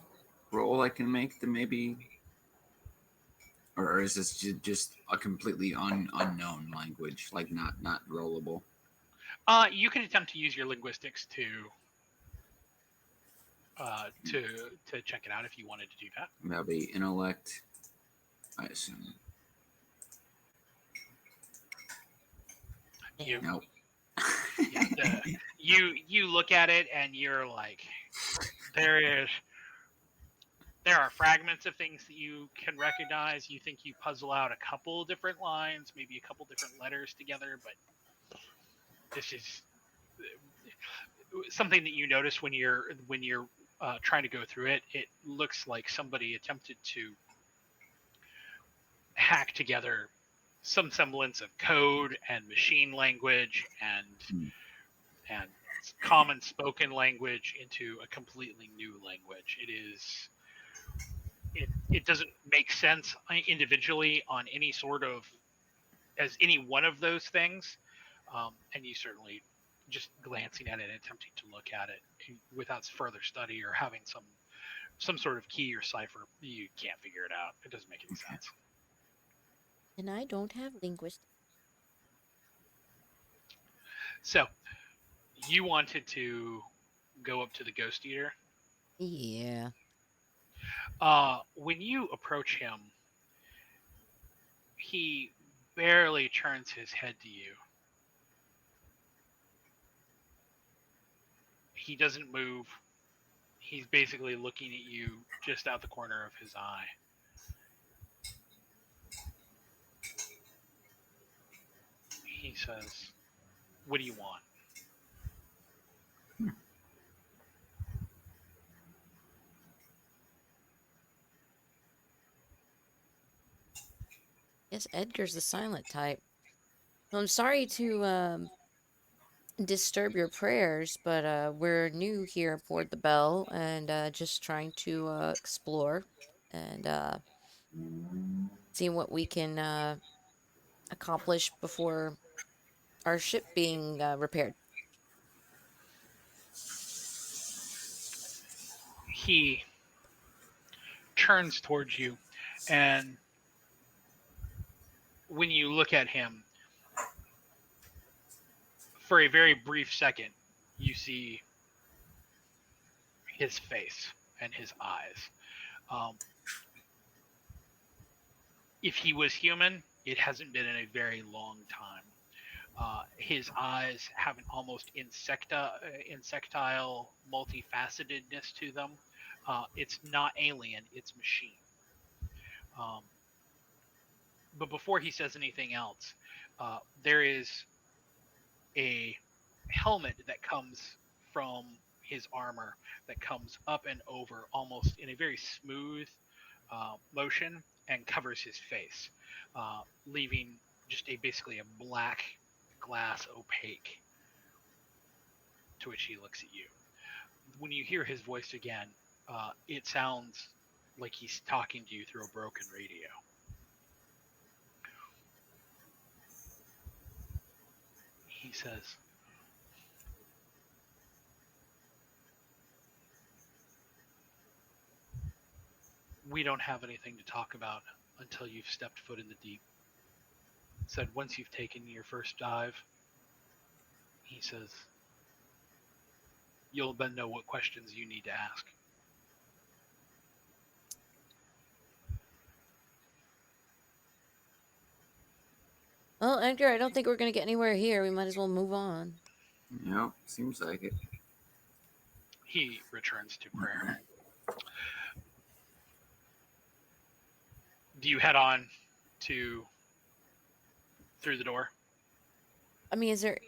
roll I can make to maybe, or is this just a completely unknown language, like not rollable? You can attempt to use your linguistics to check it out if you wanted to do that. That'll be intellect, I assume. You Nope. yeah, you look at it and you're like, there is there are fragments of things that you can recognize. You think you puzzle out a couple different lines, maybe a couple different letters together, but this is something that you notice when you're trying to go through it. It looks like somebody attempted to hack together some semblance of code and machine language and common spoken language into a completely new language. It doesn't make sense individually on any sort of as any one of those things, and you certainly just glancing at it and attempting to look at it without further study or having some sort of key or cipher, you can't figure it out. It doesn't make any sense. And I don't have linguistics. So you wanted to go up to the Ghost Eater. Yeah. When you approach him, he barely turns his head to you. He doesn't move. He's basically looking at you just out the corner of his eye. He says, "What do you want?" Yes, Edgar's the silent type. Well, I'm sorry to disturb your prayers, but we're new here aboard the Bell and just trying to explore and see what we can accomplish before our ship being repaired. He turns towards you, and when you look at him, for a very brief second, you see his face and his eyes. Um, if he was human, it hasn't been in a very long time. His eyes have an almost insectile, multifacetedness to them. It's not alien, it's machine. Um, but before he says anything else, there is a helmet that comes from his armor that comes up and over almost in a very smooth motion and covers his face, leaving just basically a black glass opaque to which he looks at you. When you hear his voice again, it sounds like he's talking to you through a broken radio. He says, "We don't have anything to talk about until you've stepped foot in the deep." Said, "Once you've taken your first dive," he says, "you'll then know what questions you need to ask." Well, Edgar, I don't think we're going to get anywhere here. We might as well move on. Yep, seems like it. He returns to prayer. Do you head on to through the door? I mean, is there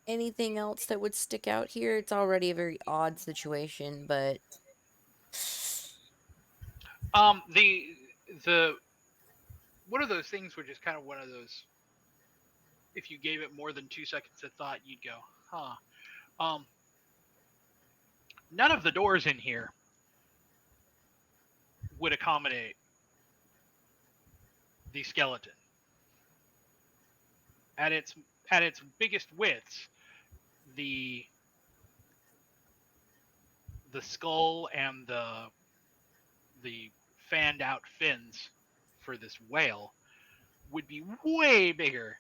anything else that would stick out here? It's already a very odd situation, but The one of those things which is kind of one of those, if you gave it more than 2 seconds of thought, you'd go, huh. Um, None of the doors in here would accommodate the skeleton. At its at its biggest widths, the the skull and the fanned out fins for this whale would be way bigger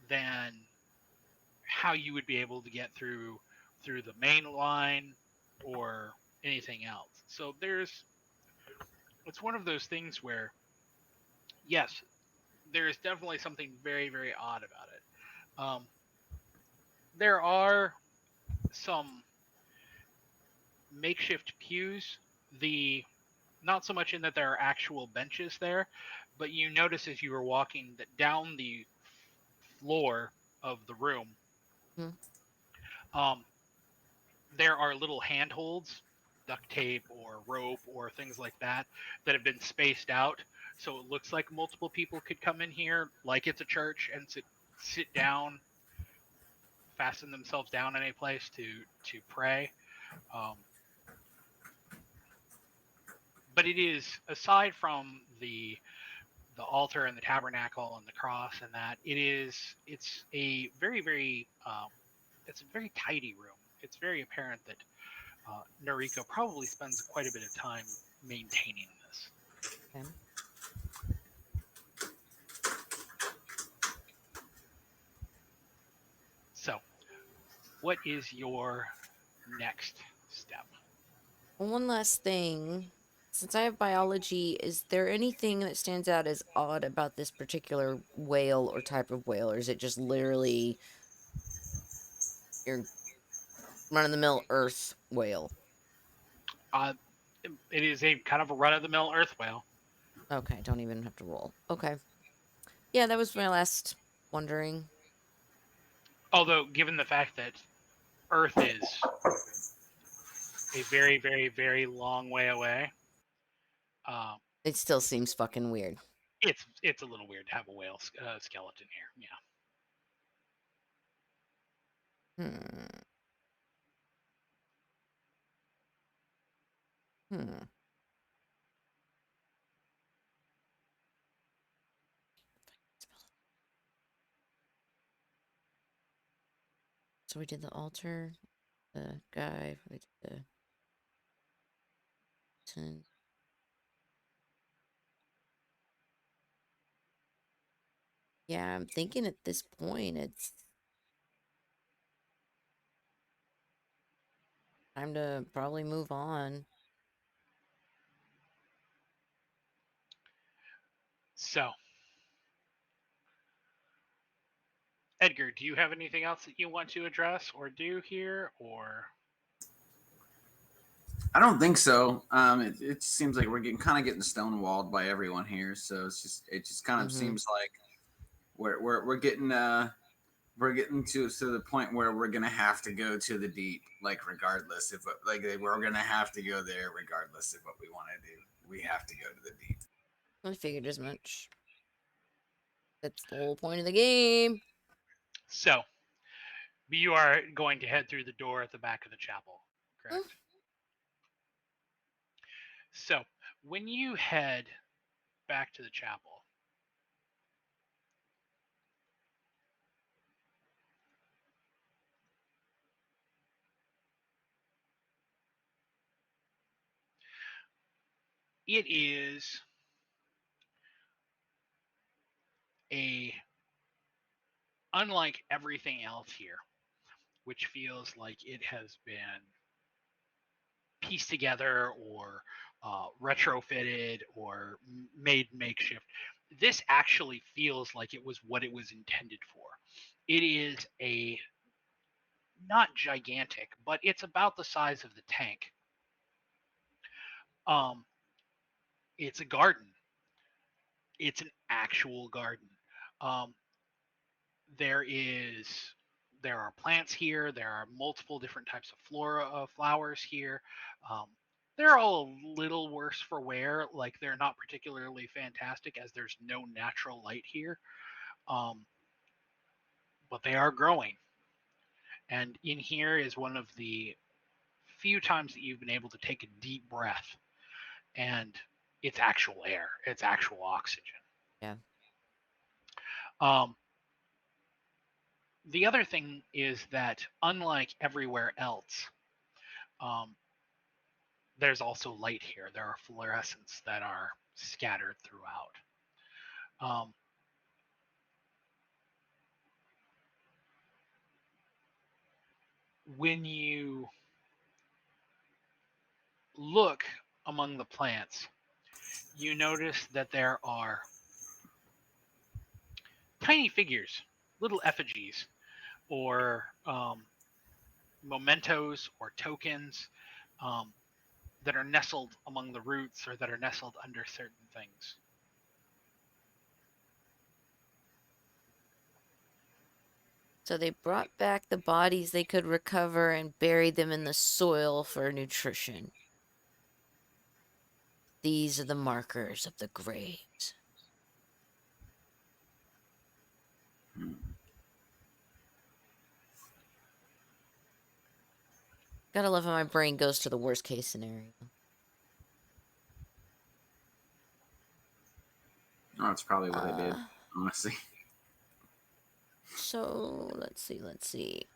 than how you would be able to get through the main line or anything else. So it's one of those things where, yes, there is definitely something very, very odd about it. There are some makeshift pews. The Not so much in that there are actual benches there, but you notice as you were walking that down the floor of the room, hmm. um, there are little handholds, duct tape or rope or things like that, that have been spaced out. So it looks like multiple people could come in here, like it's a church, and sit down, fasten themselves down in a place to pray. Um, but it is, aside from the altar and the tabernacle and the cross and that, it's a very very it's a very tidy room. It's very apparent that Noriko probably spends quite a bit of time maintaining this. Okay. So what is your next step? One last thing. Since I have biology, is there anything that stands out as odd about this particular whale or type of whale, or is it just literally your run-of-the-mill Earth whale? Uh, it is a kind of a run-of-the-mill Earth whale. Okay, don't even have to roll. Okay. Yeah, that was my last wondering. Although, given the fact that Earth is a very, very, very long way away, uh, It still seems fucking weird. it's a little weird to have a whale skeleton here. Yeah. Hmm. Hmm. So we did the altar, the guy, we did the... Yeah, I'm thinking at this point it's time to probably move on. So, Edgar, do you have anything else that you want to address or do here, or? I don't think so. It seems like we're getting stonewalled by everyone here. So it just kind of Mm-hmm. seems like we're getting to the point where we're gonna have to go to the deep, like regardless if like we're gonna have to go there regardless of what we want to do. We have to go to the deep. I figured as much. That's the whole point of the game. So, you are going to head through the door at the back of the chapel, Mm. correct? So, when you head back to the chapel, it is a unlike everything else here, which feels like it has been pieced together or retrofitted or made makeshift. This actually feels like it was what it was intended for. It is a not gigantic, but it's about the size of the tank. Um, it's a garden. It's an actual garden. Um, there is there are plants here. There are multiple different types of flowers here. Um, they're all a little worse for wear. Like they're not particularly fantastic as there's no natural light here. Um, but they are growing. And in here is one of the few times that you've been able to take a deep breath, and it's actual air. It's actual oxygen. Yeah. Um, the other thing is that unlike everywhere else, um, there's also light here. There are fluorescents that are scattered throughout. Um, when you look among the plants, you notice that there are tiny figures, little effigies, or mementos or tokens um, that are nestled among the roots or that are nestled under certain things. So they brought back the bodies they could recover and buried them in the soil for nutrition. These are the markers of the graves. Gotta love how my brain goes to the worst case scenario. Oh, that's probably what I did, Uh, honestly. so let's see.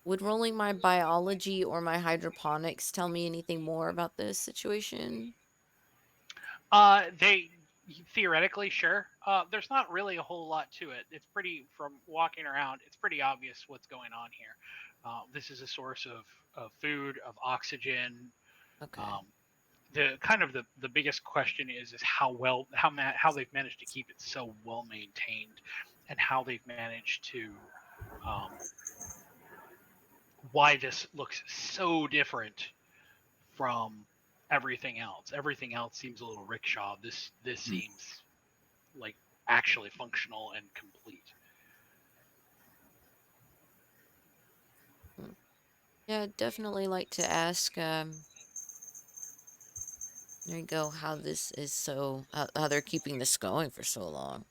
Would rolling my biology or my hydroponics tell me anything more about this situation? They Theoretically, sure. There's not really a whole lot to it. It's pretty from walking around. It's pretty obvious what's going on here. This is a source of food, of oxygen. Okay. Um, the biggest question is how they've managed to keep it so well maintained, and how they've managed to um, why this looks so different from everything else. Everything else seems a little rickshaw. This Hmm. seems like actually functional and complete. Hmm. Yeah, I'd definitely like to ask, there you go, how this is so, how they're keeping this going for so long.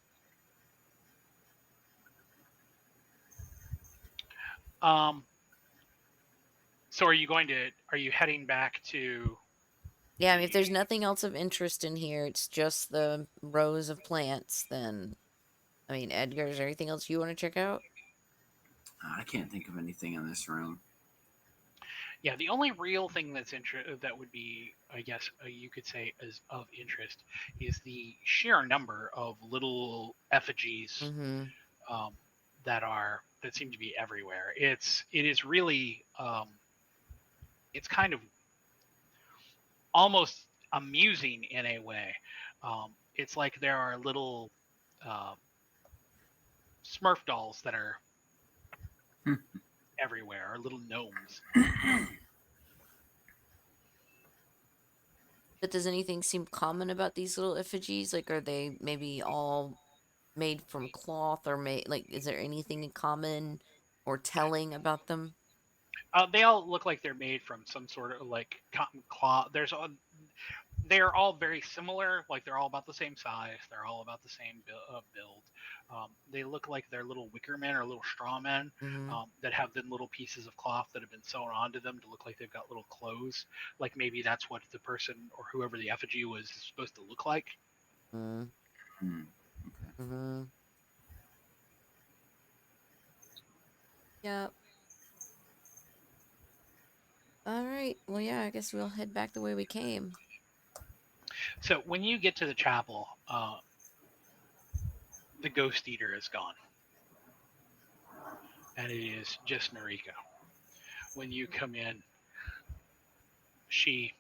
Um, so are you heading back to Yeah, I mean, if the there's nothing else of interest in here, it's just the rows of plants, then, I mean, Edgar, is there anything else you want to check out? I can't think of anything in this room. Yeah, the only real thing that would be, I guess, you could say, is of interest is the sheer number of little effigies Mm-hmm. um, that seem to be everywhere. It is really it's kind of almost amusing in a way. It's like there are little uh, Smurf dolls that are everywhere, or little gnomes. But does anything seem common about these little effigies? Like, are they maybe all made from cloth or made, like, is there anything in common or telling about them? They all look like they're made from some sort of like cotton cloth. They're all very similar. Like they're all about the same size. They're all about the same build. They look like they're little wicker men or little straw men Mm-hmm. that have then little pieces of cloth that have been sewn onto them to look like they've got little clothes. Like maybe that's what the person or whoever the effigy was supposed to look like. Mm-hmm. Hmm. Okay. Mm-hmm. Yeah. All right. Well, yeah, I guess we'll head back the way we came. So when you get to the chapel, the ghost eater is gone, and it is just Noriko. When you come in, she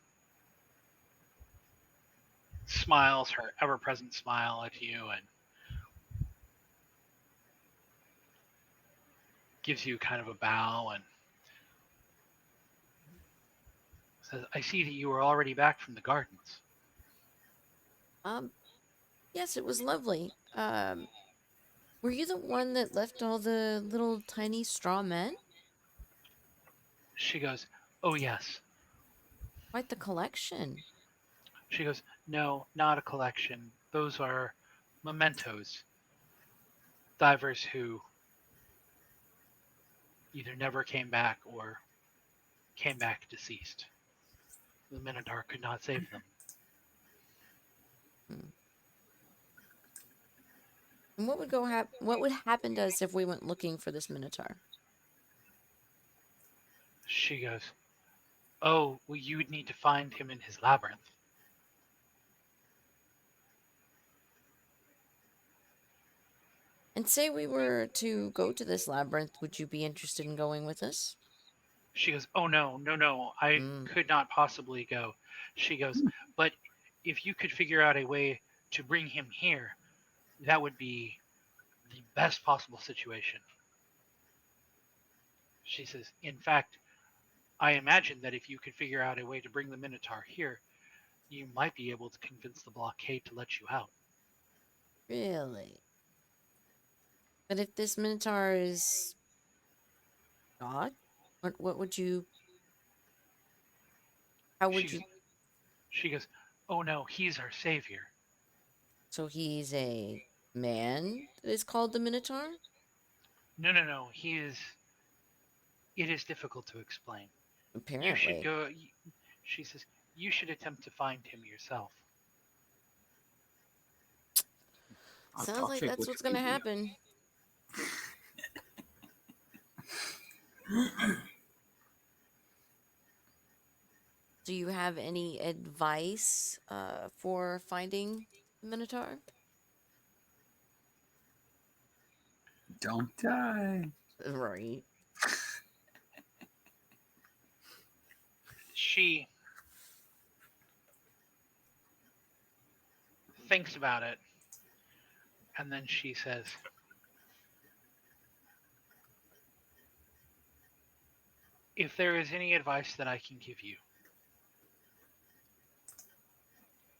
smiles her ever-present smile at you and gives you kind of a bow and says, "I see that you are already back from the gardens." Um, yes, it was lovely. Were you the one that left all the little tiny straw men? She goes, "Oh yes." Quite the collection. She goes, "No, not a collection. Those are mementos. Divers who either never came back or came back deceased. The Minotaur could not save them." Hmm. And what would happen to us if we went looking for this minotaur? She goes, "Oh, well, you would need to find him in his labyrinth." And say we were to go to this labyrinth, would you be interested in going with us? She goes, "Oh no, no, no, I Mm, could not possibly go." She goes, "But if you could figure out a way to bring him here, that would be the best possible situation." She says, "In fact, I imagine that if you could figure out a way to bring the Minotaur here, you might be able to convince the blockade to let you out." really? But if this minotaur is God, what would you? How would She you? she goes, "Oh no, he's our savior." So he's a man that is called the Minotaur? No, no, no, he is. It is difficult to explain. You should Apparently. go. She says, "You should attempt to find him yourself." Sounds I'll like check that's which what's way gonna we happen. are. Do you have any advice for finding? Minotaur? Don't die. Right. She thinks about it, and then she says, if there is any advice that I can give you,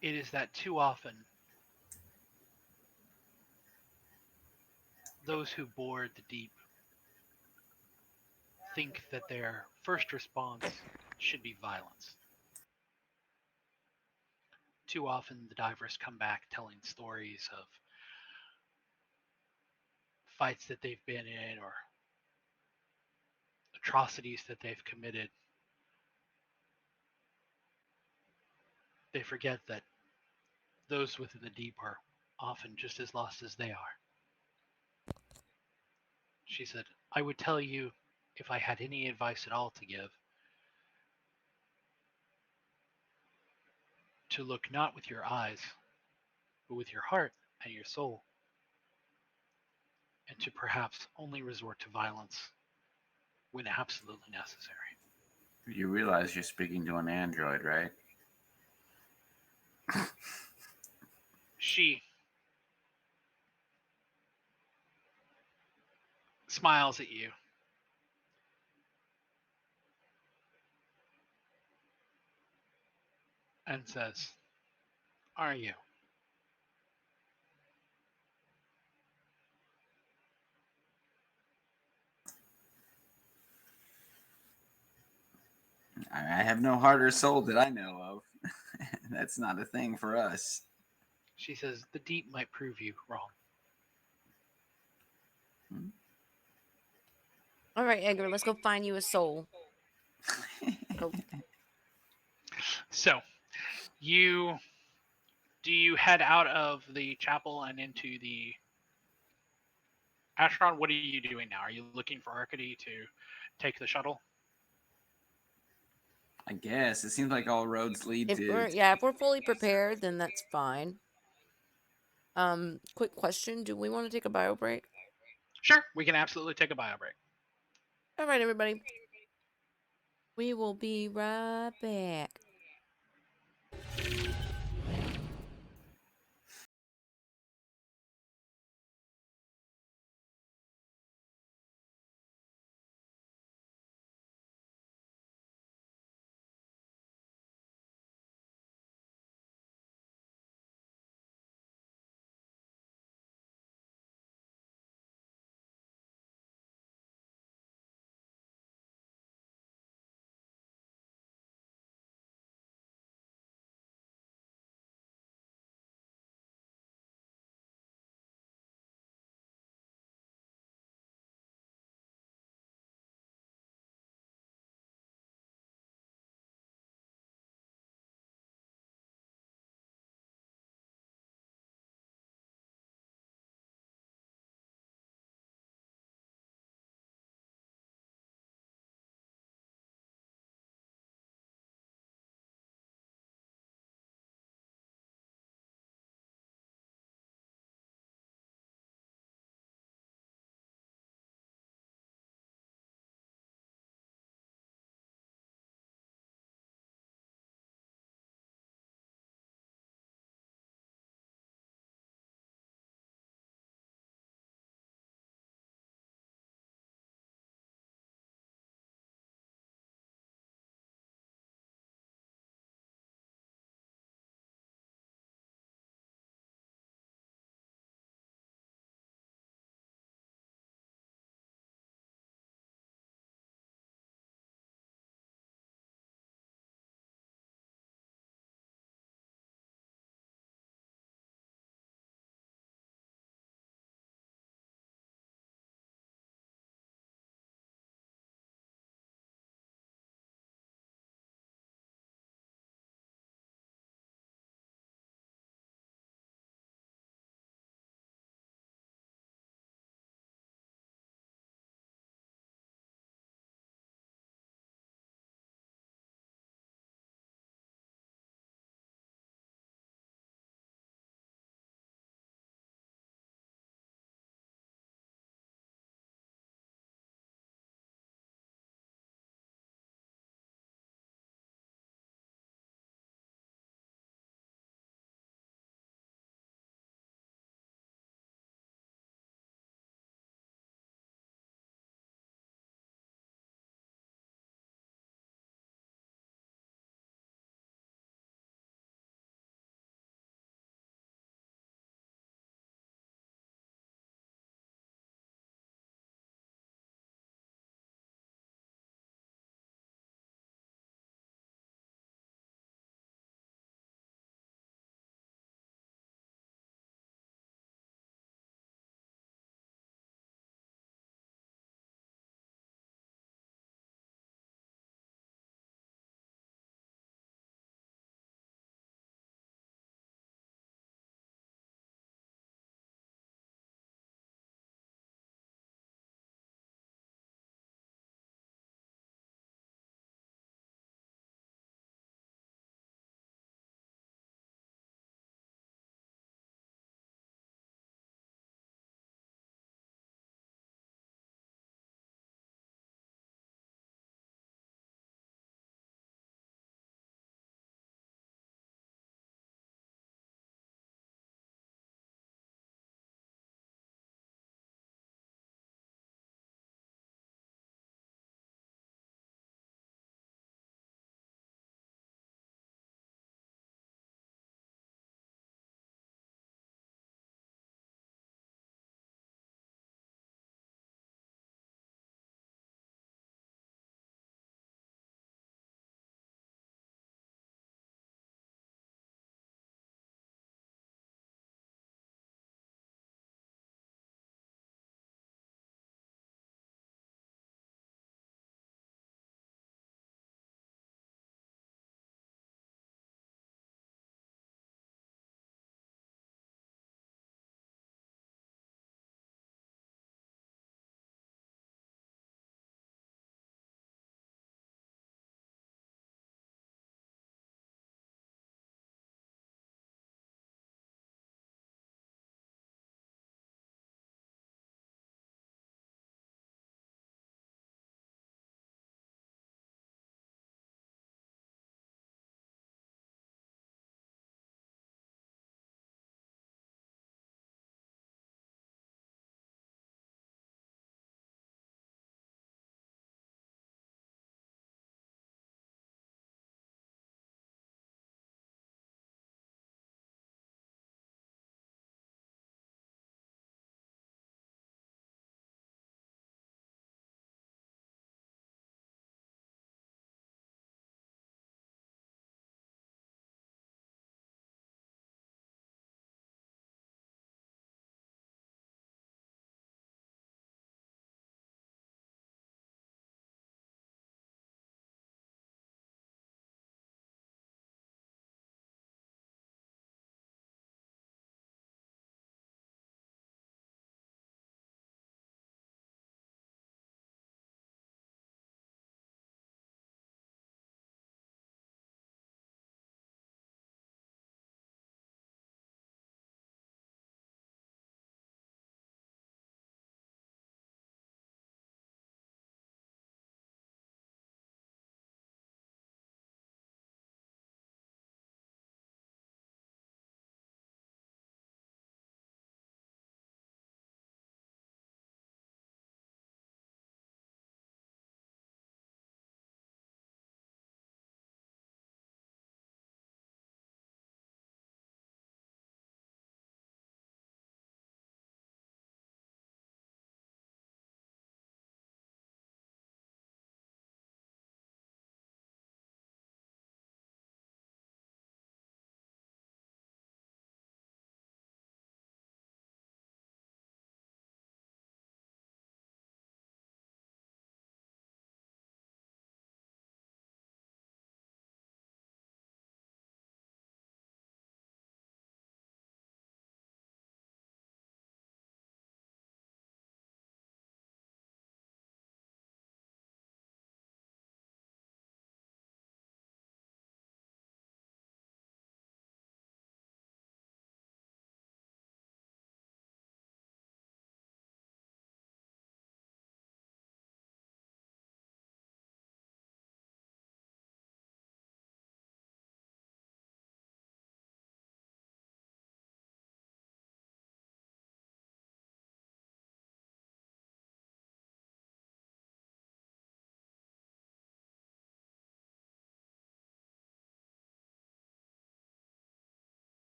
it is that too often those who board the deep think that their first response should be violence. Too often the divers come back telling stories of fights that they've been in or atrocities that they've committed. They forget that those within the deep are often just as lost as they are. She said, I would tell you, if I had any advice at all to give, to look not with your eyes, but with your heart and your soul, and to perhaps only resort to violence when absolutely necessary. You realize you're speaking to an android, right? She smiles at you and says, are you? I have no heart or soul that I know of. That's not a thing for us. She says, the deep might prove you wrong. All right, Edgar, let's go find you a soul. Oh, So, you do you head out of the chapel and into the Astron? What are you doing now? Are you looking for Arcady to take the shuttle? I guess it seems like all roads lead if to. we're fully prepared, then that's fine. Quick question: do we want to take a bio break? Sure, we can absolutely take a bio break. All right, everybody. We will be right back.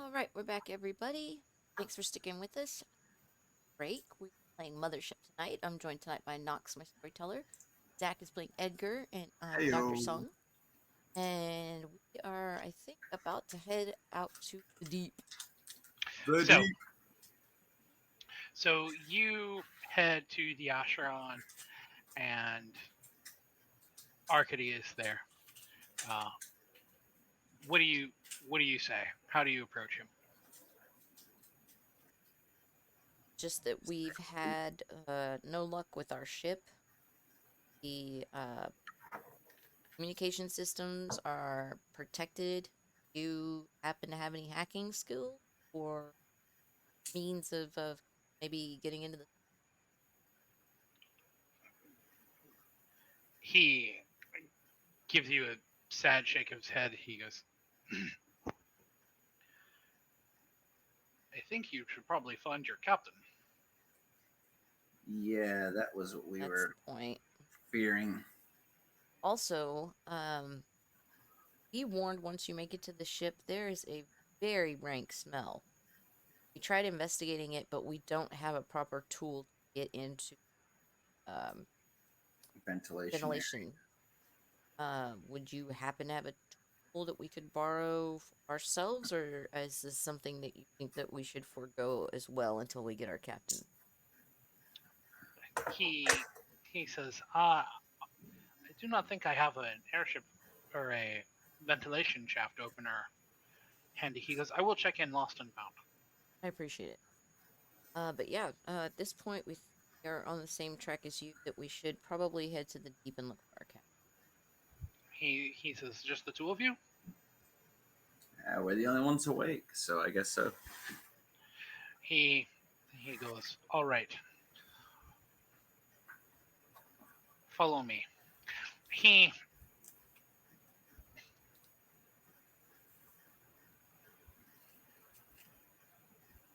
All right, we're back, everybody. Thanks for sticking with us. Break. We're playing Mothership tonight. I'm joined tonight by Knox, my storyteller. Zack is playing Edgar, and I'm Dr. Heyo. Sung. And we are, I think, about to head out to the deep. The So, deep. so you head to the Asheron, and Arcady is there. Uh, what do you say? How do you approach him? Just that we've had no luck with our ship. The communication systems are protected. Do you happen to have any hacking skill or means of maybe getting into the. He gives you a sad shake of his head. He goes, "I think you should probably find your captain." Yeah, that was what we That's were the point. fearing. Also, be warned, once you make it to the ship, there is a very rank smell. We tried investigating it, but we don't have a proper tool to get into um, Ventilation. ventilation. Would you happen to have a tool that we could borrow ourselves, or is this something that you think that we should forego as well until we get our captain? He says, I do not think I have an airship or a ventilation shaft opener handy." He goes, "I will check in lost and found." I appreciate it. But yeah, at this point, we are on the same track as you, that we should probably head to the deep and look for our captain. He says, "Just the two of you?" We're the only ones awake, so I guess so. He goes, "All right, follow me." He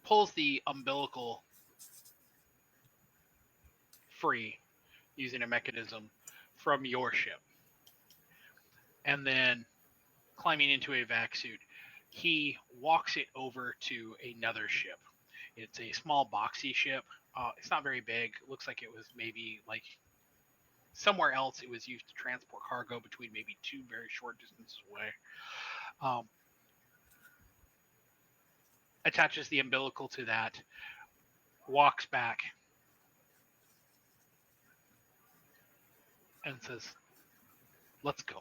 pulls the umbilical free using a mechanism from your ship, and then climbing into a vac suit, he walks it over to another ship. It's a small boxy ship. It's not very big. It looks like it was maybe like somewhere else it was used to transport cargo between maybe two very short distances away. Um, attaches the umbilical to that, walks back, and says, "Let's go."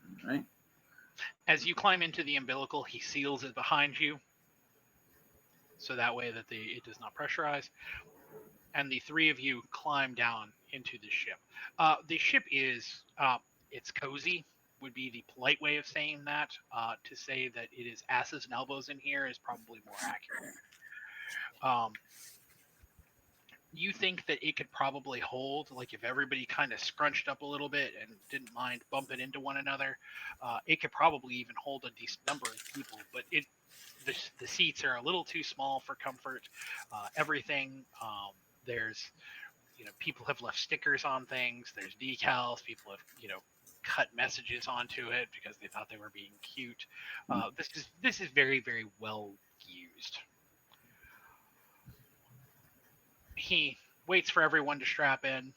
All right. As you climb into the umbilical, he seals it behind you, so that way that it does not pressurize. And the three of you climb down into the ship. The ship is it's cozy. Would be the polite way of saying that. To say that it is asses and elbows in here is probably more accurate. You think that it could probably hold, like if everybody kind of scrunched up a little bit and didn't mind bumping into one another, it could probably even hold a decent number of people. But the seats are a little too small for comfort. Everything there's people have left stickers on things. There's decals. People have cut messages onto it because they thought they were being cute. This is very, very well used. He waits for everyone to strap in,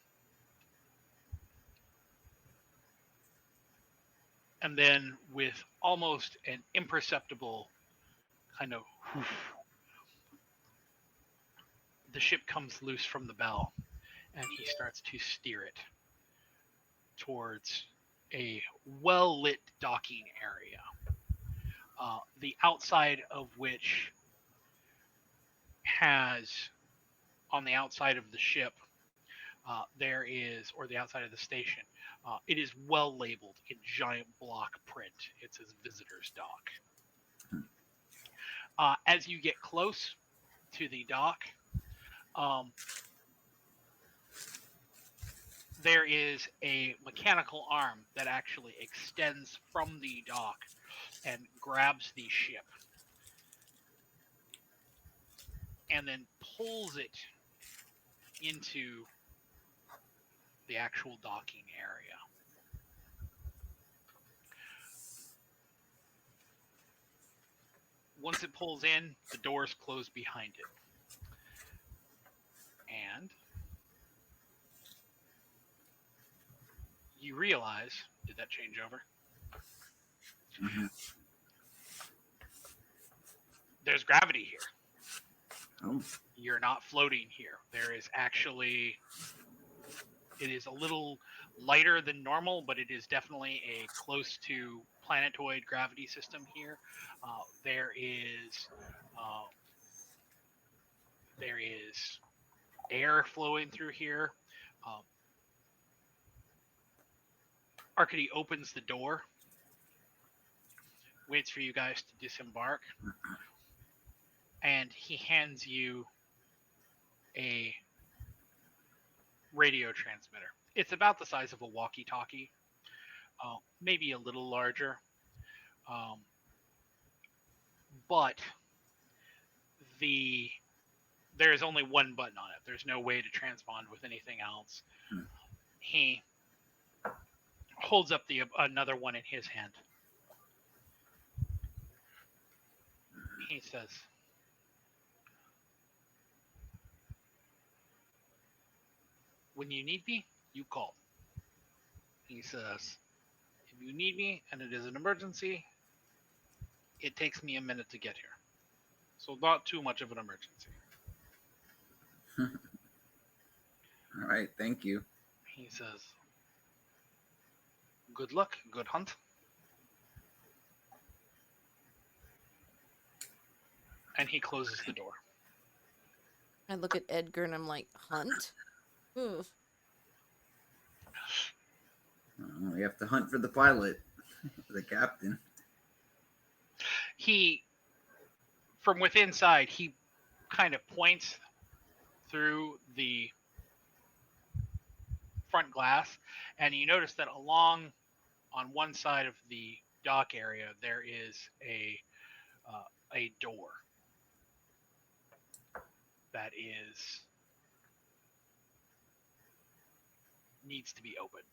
and then with almost an imperceptible kind of whoosh, the ship comes loose from the bell, and he starts to steer it towards a well-lit docking area, the outside of which has, on the outside of the ship, there is, or the outside of the station, it is well labeled in giant block print. It says "Visitors Dock." As you get close to the dock, there is a mechanical arm that actually extends from the dock and grabs the ship and then pulls it into the actual docking area. Once it pulls in, the doors close behind it. And you realize, did that change over? Mm-hmm. There's gravity here. Oh. You're not floating here. There is actually, it is a little lighter than normal, but it is definitely a close to planetoid gravity system here. There is uh, there is air flowing through here. Um, Arkady opens the door, waits for you guys to disembark, and he hands you a radio transmitter. It's about the size of a walkie-talkie, maybe a little larger, um, but the there is only one button on it. There's no way to transpond with anything else. Hmm. He holds up the another one in his hand. He says, "When you need me, you call." He says, "If you need me and it is an emergency, it takes me a minute to get here. So not too much of an emergency." All right, thank you. He says, "Good luck, good hunt." And he closes the door. I look at Edgar and I'm like, hunt? Ooh. We have to hunt for the pilot, the captain. He, from within side, he kind of points through the front glass, and you notice that along on one side of the dock area there is a door that is needs to be opened.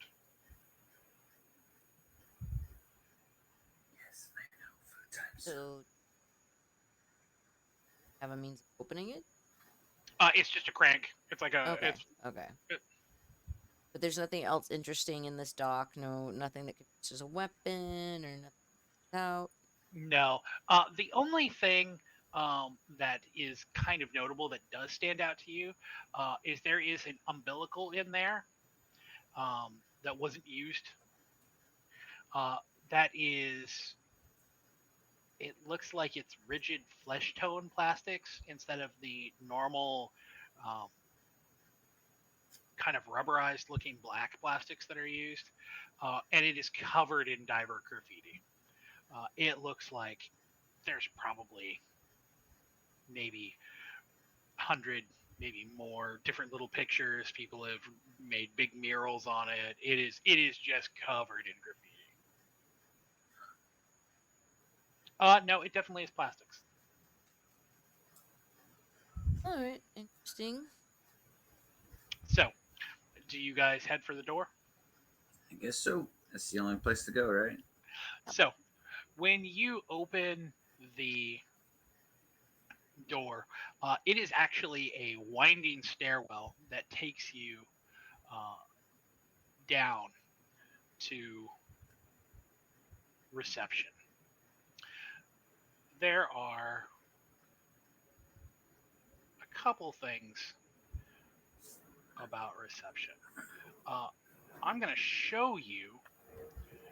Yes, I know. 4 times. So, have a means of opening it? It's just a crank. It's like a. Okay. It's, Okay. it, But there's nothing else interesting in this dock. No, nothing that could use as a weapon or nothing out. no. The only thing that is kind of notable that does stand out to you is there is an umbilical in there that wasn't used. Uh, that is it looks like it's rigid flesh tone plastics instead of the normal um, kind of rubberized looking black plastics that are used. And it is covered in diver graffiti. It looks like there's probably maybe 100, maybe more different little pictures. People have made big murals on it. It is just covered in graffiti. No, it definitely is plastics. All right, interesting. So, do you guys head for the door? I guess so. That's the only place to go, right? So, when you open the door, it is actually a winding stairwell that takes you uh, down to reception. There are a couple things about reception. Uh, I'm going to show you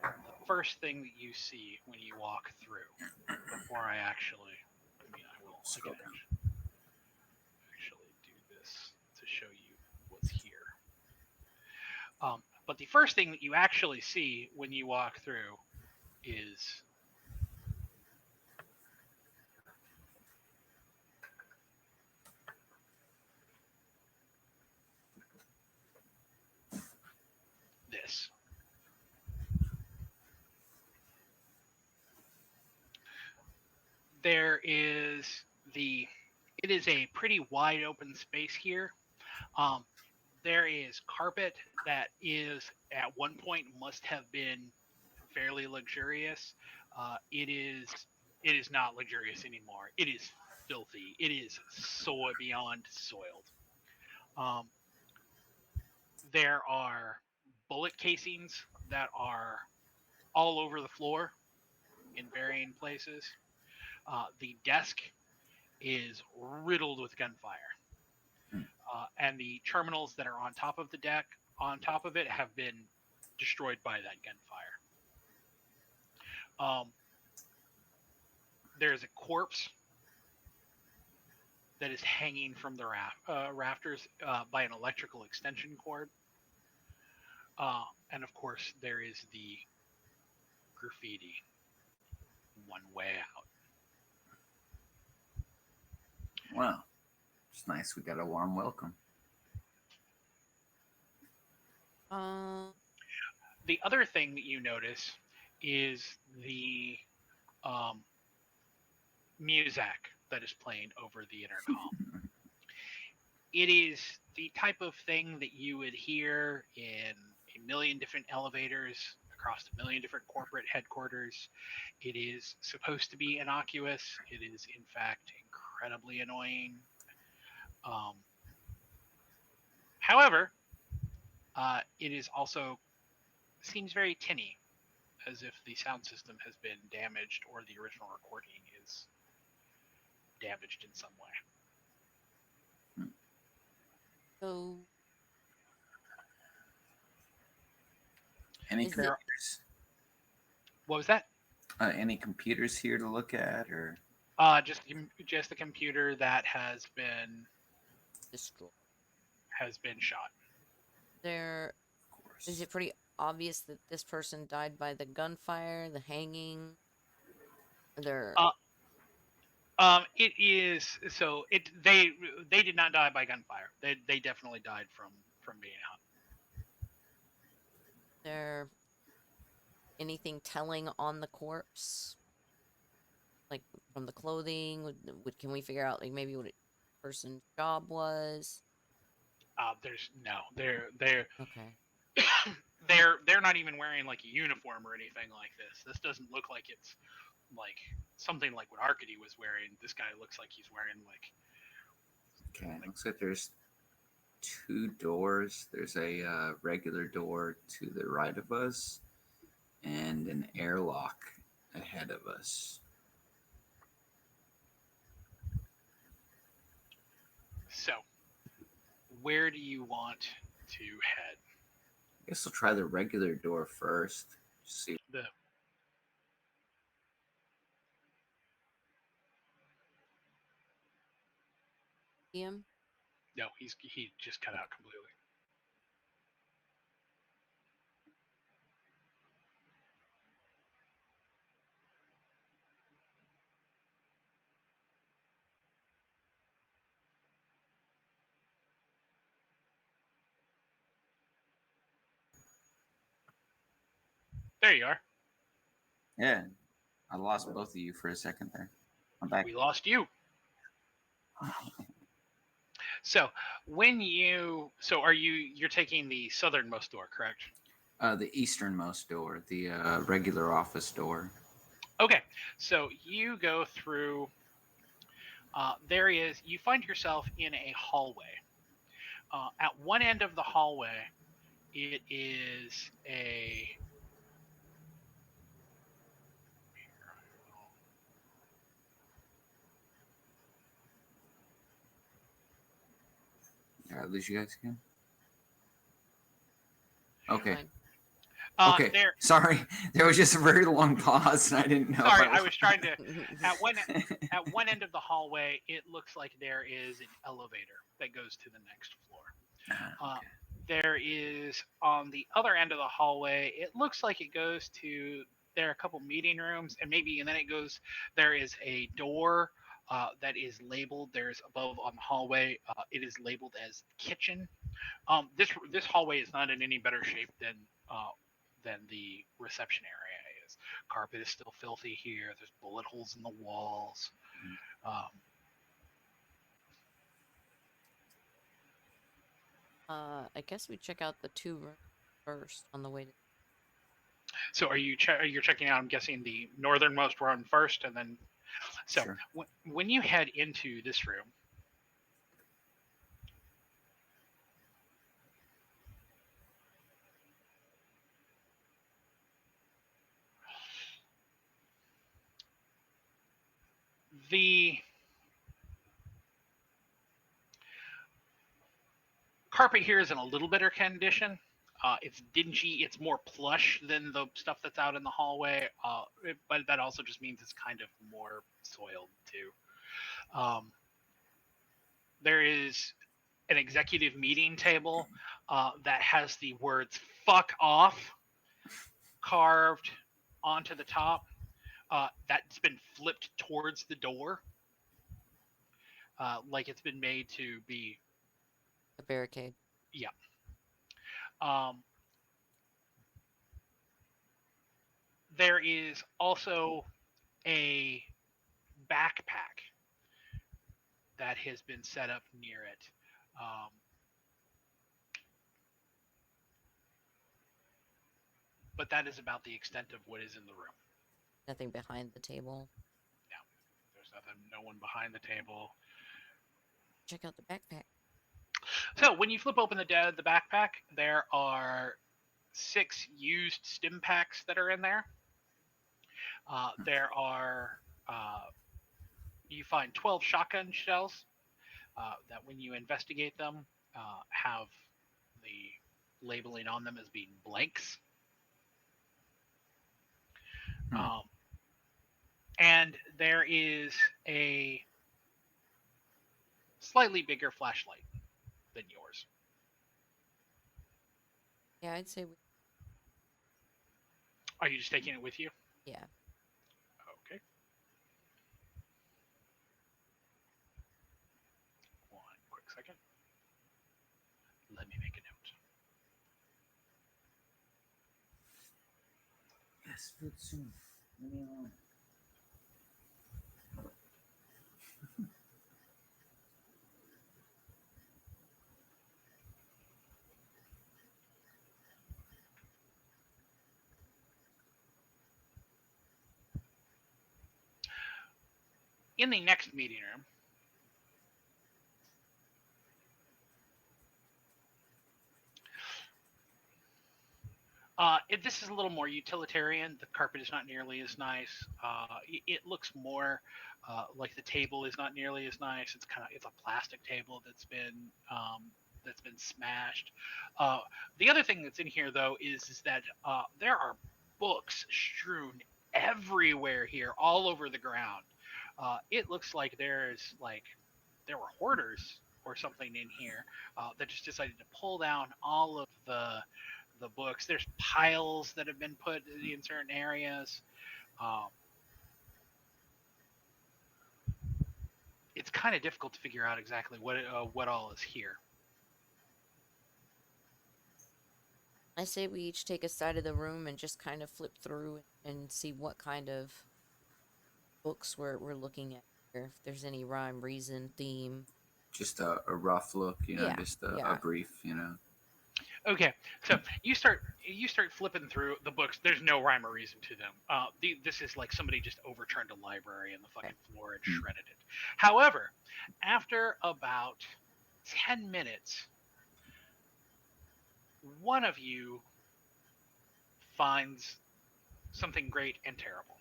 the first thing that you see when you walk through before I actually. I mean, I will. I can actually do this to show you what's here. But the first thing that you actually see when you walk through is this. There is the. It is a pretty wide open space here. Um, there is carpet that is at one point must have been fairly luxurious. It is It is not luxurious anymore. It is filthy. It is beyond soiled. Um, there are bullet casings that are all over the floor in varying places. The desk is riddled with gunfire. Hmm. And the terminals that are on top of the deck, on top of it, have been destroyed by that gunfire. There's a corpse that is hanging from the rafters by an electrical extension cord. And of course, there is the graffiti, "One way out." Well, it's nice we got a warm welcome. The other thing that you notice is the music that is playing over the intercom. It is the type of thing that you would hear in a million different elevators across a million different corporate headquarters. It is supposed to be innocuous. It is, in fact, incredibly annoying. However, it is also seems very tinny, as if the sound system has been damaged or the original recording is damaged in some way. So, Any Is it- computers? What was that? Any computers here to look at, or Just a computer that has been destroyed. shot. There of course? is it pretty obvious that this person died by the gunfire, the hanging? There. It is so. They did not die by gunfire. They definitely died from being hung. There anything telling on the corpse? Like from the clothing? Can we figure out like maybe what a person's job was? There's no. They're Okay. they're not even wearing like a uniform or anything like this. This doesn't look like it's like something like what Arcady was wearing. This guy looks like he's wearing like. Okay, looks like there's 2 doors. There's a regular door to the right of us, and an airlock ahead of us. So, where do you want to head? I guess we'll try the regular door first. See. The Ian? No, he just cut out completely. There you are. Yeah, I lost both of you for a second there. I'm back. We lost you. So you're taking the southernmost door, correct? The easternmost door, the regular office door. Okay, so you go through. You find yourself in a hallway. At one end of the hallway, it is a. At least you guys can. Okay. Fine. Okay. Sorry, there was just a very long pause, and I didn't know. Sorry, I was trying to. At one end of the hallway, it looks like there is an elevator that goes to the next floor. Okay. There is on the other end of the hallway. It looks like it goes to. There are a couple meeting rooms, and then it goes. There is a door that is labeled. There's above on the hallway. It is labeled as kitchen. This hallway is not in any better shape than the reception area is. Carpet is still filthy here. There's bullet holes in the walls. I guess we check out the 2 rooms first on the way to. So you're checking out? I'm guessing the northernmost one first, and then So Sure. when you head into this room, the carpet here is in a little better condition. It's dingy. It's more plush than the stuff that's out in the hallway. But that also just means it's kind of more soiled too. Um, there is an executive meeting table that has the words "fuck off" carved onto the top. That's been flipped towards the door, like it's been made to be. A barricade. Yeah. Um, there is also a backpack that has been set up near it. Um, but that is about the extent of what is in the room. Nothing behind the table. Yeah, there's nothing, no one behind the table. Check out the backpack. So when you flip open the backpack, there are 6 used stim packs that are in there. There are you find 12 shotgun shells that, when you investigate them, have the labeling on them as being blanks. Hmm. Um, and there is a slightly bigger flashlight than yours. Yeah, I'd say we. Are you just taking it with you? Yeah. Okay. One quick second. Let me make a note. Yes, food soon. Leave me alone. In the next meeting room, this is a little more utilitarian. The carpet is not nearly as nice. It looks more like the table is not nearly as nice. It's a plastic table that's been smashed. Uh, the other thing that's in here though is that there are books strewn everywhere here, all over the ground. It looks like there were hoarders or something in here that just decided to pull down all of the books. There's piles that have been put in certain areas. Um, it's kind of difficult to figure out exactly what all is here. I say we each take a side of the room and just kind of flip through and see what kind of books we're looking at here. If there's any rhyme, reason, theme. Just a rough look, Yeah, just a yeah. brief. Okay, so you start flipping through the books. There's no rhyme or reason to them. This is like somebody just overturned a library and the Okay. fucking floor and Hmm. shredded it. However, after about 10 minutes, one of you finds something great and terrible.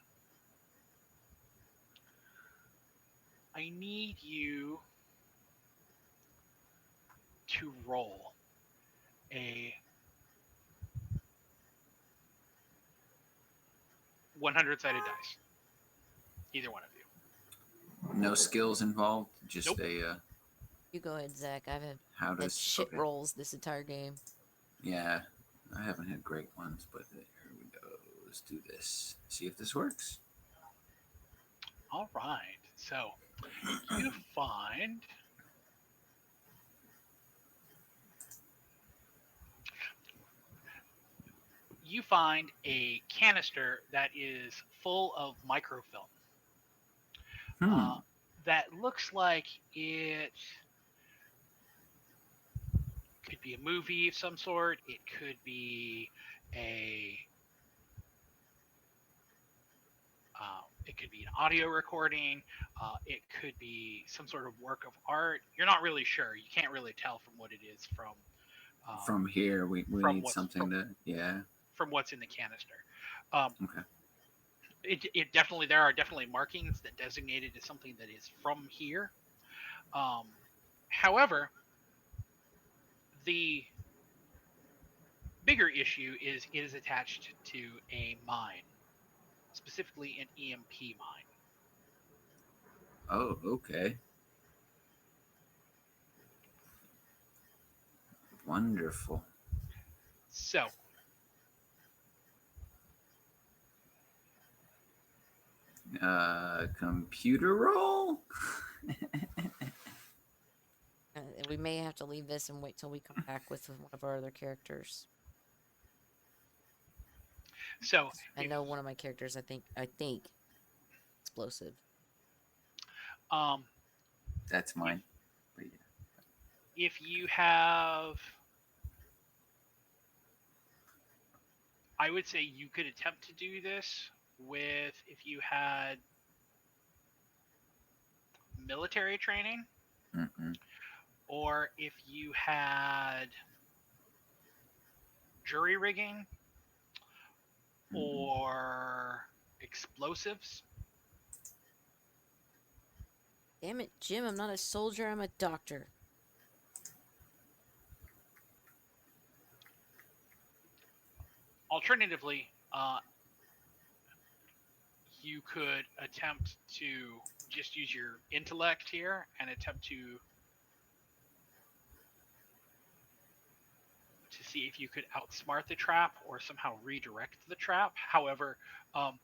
I need you to roll a 100-sided dice. Either one of you. No skills involved. Just Nope. a You go ahead, Zach. I've how had does shit okay. rolls this entire game. Yeah, I haven't had great ones, but here we go. Let's do this. See if this works. All right. So you find a canister that is full of microfilm. Uh, Hmm. that looks like it could be a movie of some sort. It could be a It could be an audio recording. It could be some sort of work of art. You're not really sure. You can't really tell from what it is um, From here, we from need something to, yeah. from what's in the canister. Um, Okay. it definitely, there are definitely markings that designate it as something that is from here. Um, However, the bigger issue is it is attached to a mine, specifically an EMP mine. Oh, okay. Wonderful. So, Computer roll? We may have to leave this and wait till we come back with one of our other characters. so I know one of my characters. I think explosive. um, That's if, mine. But yeah. if you have, I would say you could attempt to do this with if you had military training, Mm-mm. or if you had jury rigging Mm-mm. or explosives. Damn it, Jim! I'm not a soldier. I'm a doctor. Alternatively, you could attempt to just use your intellect here and attempt to see if you could outsmart the trap or somehow redirect the trap. However, um,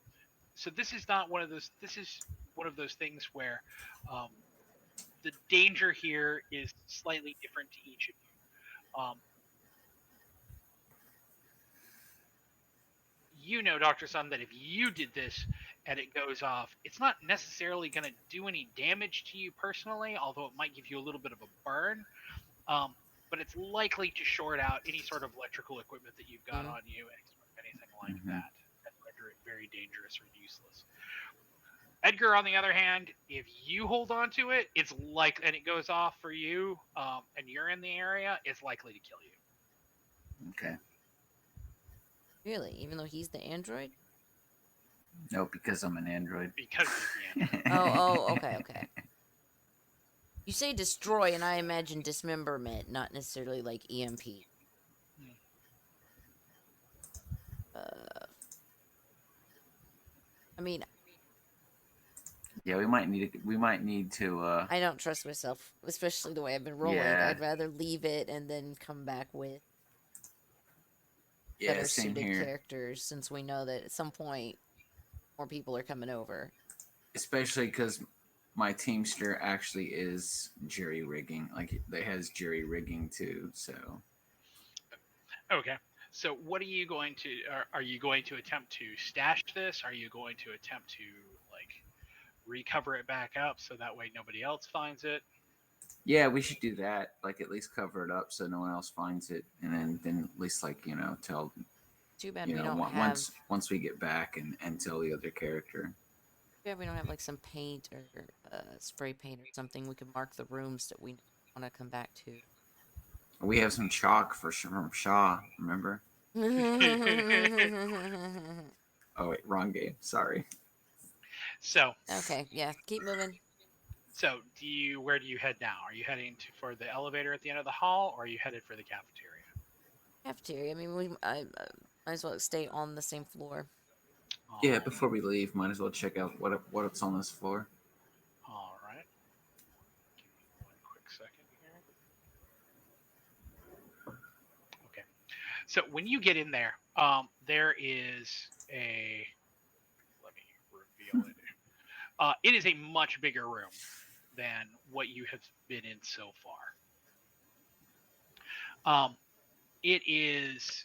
so this is not one of those. This is one of those things where um, the danger here is slightly different to each of you. You know, Dr. Sun, that if you did this and it goes off, it's not necessarily going to do any damage to you personally, although it might give you a little bit of a burn. Um, but it's likely to short out any sort of electrical equipment that you've got Mm. on you, anything like Mm-hmm. that, and render it very dangerous or useless. Edgar, on the other hand, if you hold on to it, it's like, and it goes off for you, and you're in the area, it's likely to kill you Okay. Really? Even though he's the android? No, because I'm an android. because he's the android. Okay. You say destroy, and I imagine dismemberment, not necessarily like EMP. Hmm. Uh, I mean, Yeah, we might need to I don't trust myself, especially the way I've been rolling. yeah. I'd rather leave it and then come back with Yeah, better same suited here. characters, since we know that at some point more people are coming over. Especially because my Teamster actually is jury rigging. Like it has jury rigging too, so Okay. So, what are you going to? Are you going to attempt to stash this? Are you going to attempt to like recover it back up so that way nobody else finds it? yeah, we should do that. Like at least cover it up so no one else finds it, and then at least like tell Too bad we don't have. once we get back and tell the other character. Too bad we don't have like some paint or spray paint or something. We could mark the rooms that we want to come back to. We have some chalk from Shaw. Remember? Oh wait, wrong game. Sorry. So, Okay, yeah, keep moving. so do you? Where do you head now? Are you heading for the elevator at the end of the hall, or are you headed for the cafeteria? Cafeteria. I mean, I might as well stay on the same floor. Yeah, All before we leave, might as well check out what's on this floor. all right. Give me one quick second here. Okay. So when you get in there, there is a. Let me reveal it. It is a much bigger room than what you have been in so far. It is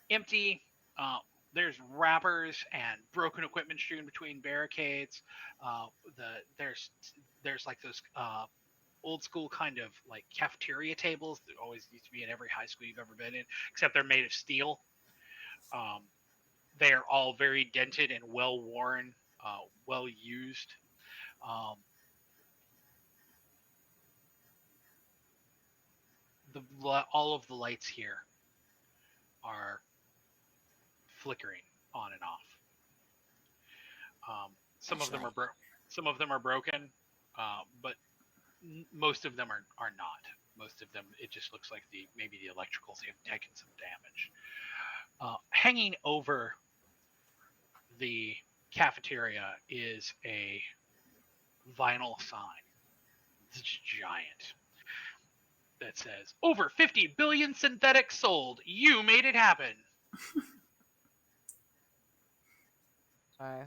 empty. Uh, there's wrappers and broken equipment strewn between barricades. Uh, there's like those old school kind of like cafeteria tables that always used to be in every high school you've ever been in, except they're made of steel. Um, they are all very dented and well worn. well used. Um, all of the lights here are flickering on and off. Some of them are some of them are broken, but most of them are not. Most of them, it just looks like maybe the electricals have taken some damage. Hanging over the cafeteria is a vinyl sign. It's giant that says over 50 billion synthetics sold. You made it happen. Sorry.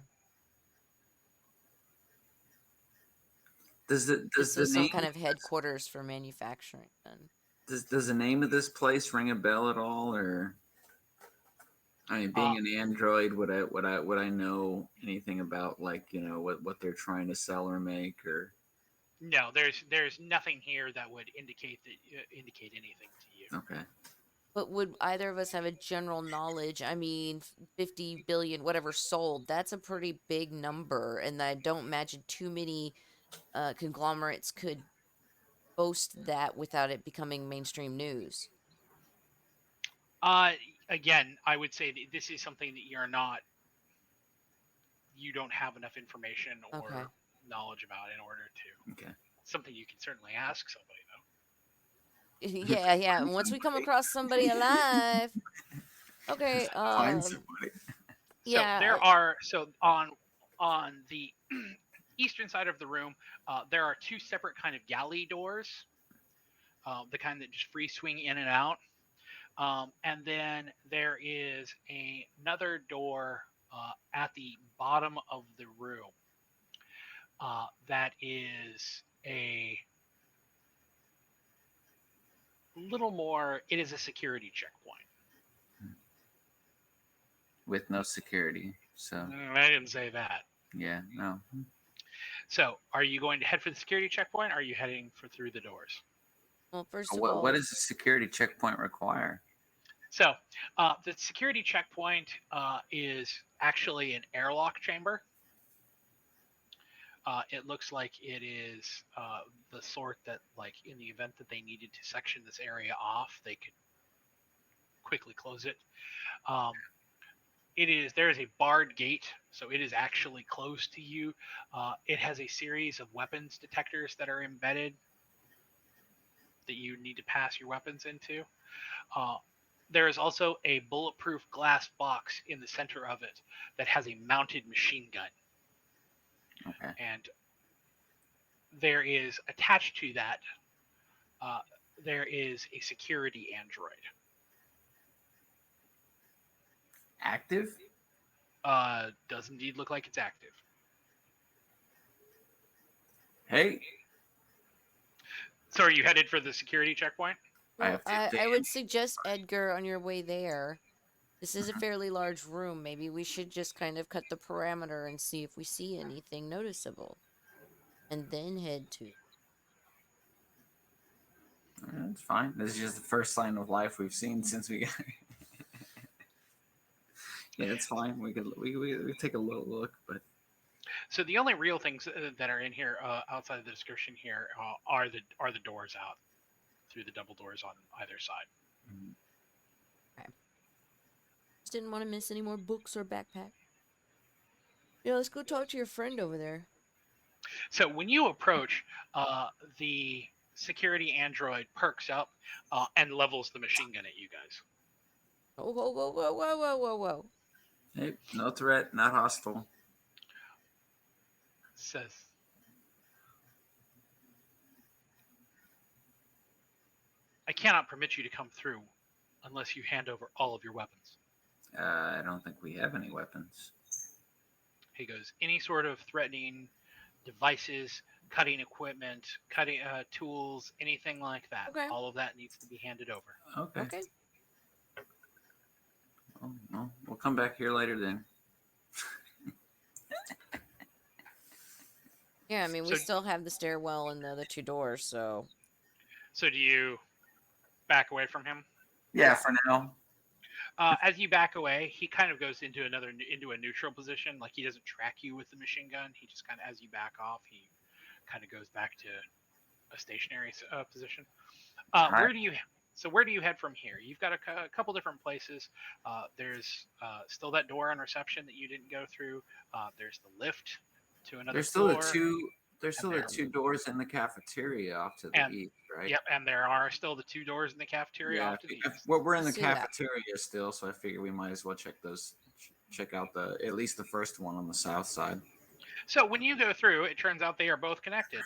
Does the This does the is some name kind of headquarters for manufacturing then. does the name of this place ring a bell at all? Or I mean, being an android, would I know anything about, like, what they're trying to sell or make? Or No, there's nothing here that would indicate anything to you. okay. But would either of us have a general knowledge? I mean, 50 billion, whatever sold, that's a pretty big number. And I don't imagine too many conglomerates could boast that without it becoming mainstream news. Uh, Again, I would say that this is something that you don't have enough information or Okay. knowledge about in order to. Okay. Something you can certainly ask somebody though. Yeah, yeah. And once we come across somebody alive. Okay, Find somebody. So yeah. there are on the eastern side of the room, there are two separate kind of galley doors, the kind that just free swing in and out. And then there is another door at the bottom of the room that is a little more. It is a security checkpoint. With no security, so I didn't say that. yeah, no. So, are you going to head for the security checkpoint? Or are you heading for through the doors? Well, first of What all, does a security checkpoint require? So, the security checkpoint is actually an airlock chamber. It looks like it is the sort that, like, in the event that they needed to section this area off, they could quickly close it. There is a barred gate, so it is actually closed to you. It has a series of weapons detectors that are embedded that you need to pass your weapons into. There is also a bulletproof glass box in the center of it that has a mounted machine gun. Okay. And there is attached to that, there is a security android. Active? Does indeed look like it's active. Hey. So are you headed for the security checkpoint? well, I would suggest Edgar on your way there. This is a fairly large room. Maybe we should just kind of cut the parameter and see if we see anything noticeable. And then head to. It's fine. This is just the first sign of life we've seen since we got here. Yeah, it's fine. We take a little look, but So the only real things that are in here outside of the description here are the doors out through the double doors on either side. Okay. Just didn't want to miss any more books or backpack. Yeah, let's go talk to your friend over there. So when you approach, the security android perks up and levels the machine gun at you guys. Oh, whoa, whoa, whoa, whoa, whoa, whoa, whoa. hey, no threat, not hostile. Says, I cannot permit you to come through unless you hand over all of your weapons. I don't think we have any weapons. He goes, any sort of threatening devices, cutting equipment, cutting tools, anything like that. Okay. All of that needs to be handed over. Okay. Well, we'll come back here later then. Yeah, I mean, we still have the stairwell and the other two doors, so. So do you back away from him? Yeah, for now. As you back away, he kind of goes into a neutral position. Like he doesn't track you with the machine gun. He just kind of, as you back off, he kind of goes back to a stationary position. All right. Where do you so where do you head from here? You've got a couple different places. There's still that door on reception that you didn't go through. There's the lift to another There's still the floor, two. There's and still the there two doors in the cafeteria off to the and east, right? yep, and there are still the two doors in the cafeteria Yeah. off to the east. Well, we're in the See that. cafeteria still, so I figure we might as well check those. Check out the at least the first one on the south side. So when you go through, it turns out they are both connected.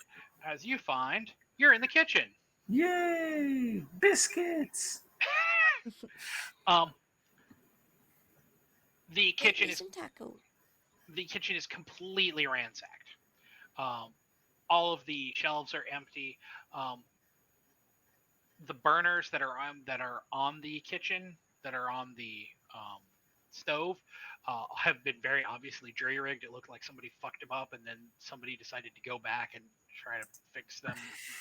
As you find, you're in the kitchen. Yay! Biscuits. Um, the Make kitchen me is some tacos. completely ransacked. Um, all of the shelves are empty. The burners that are on the kitchen, that are on the stove, have been very obviously jury rigged. It looked like somebody fucked them up, and then somebody decided to go back and try to fix them.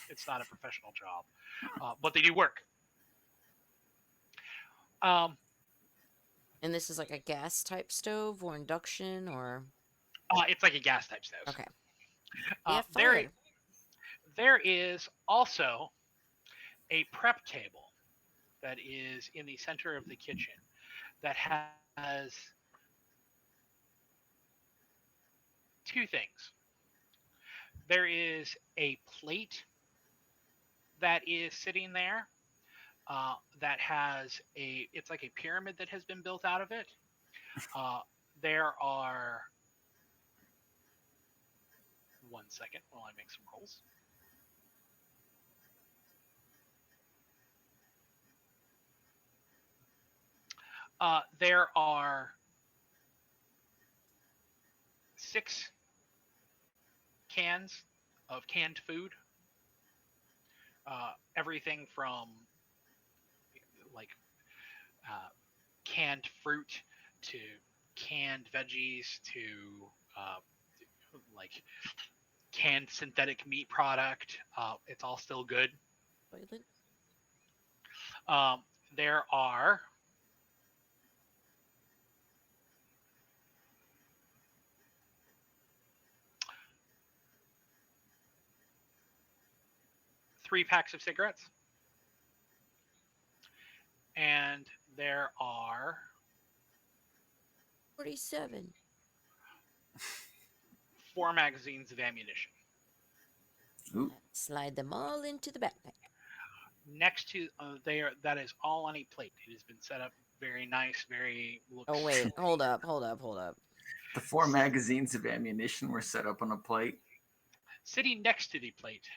It's not a professional job, but they do work. Um, And this is like a gas type stove or induction or it's like a gas type stove. okay. Uh, Yeah, there, fire. there is also a prep table that is in the center of the kitchen that has two things. There is a plate that is sitting there that has it's like a pyramid that has been built out of it. Uh, there are, one second while I make some rolls. There are 6 cans of canned food. Everything from like uh, canned fruit to canned veggies to uh, like canned synthetic meat product. It's all still good. Toilet. Um, there are 3 packs of cigarettes, and there are 47. 4 magazines of ammunition. Ooh. Slide them all into the backpack. Next to that is all on a plate. It has been set up very nice, very looks. Oh wait, hold up. The 4 magazines of ammunition were set up on a plate. Sitting next to the plate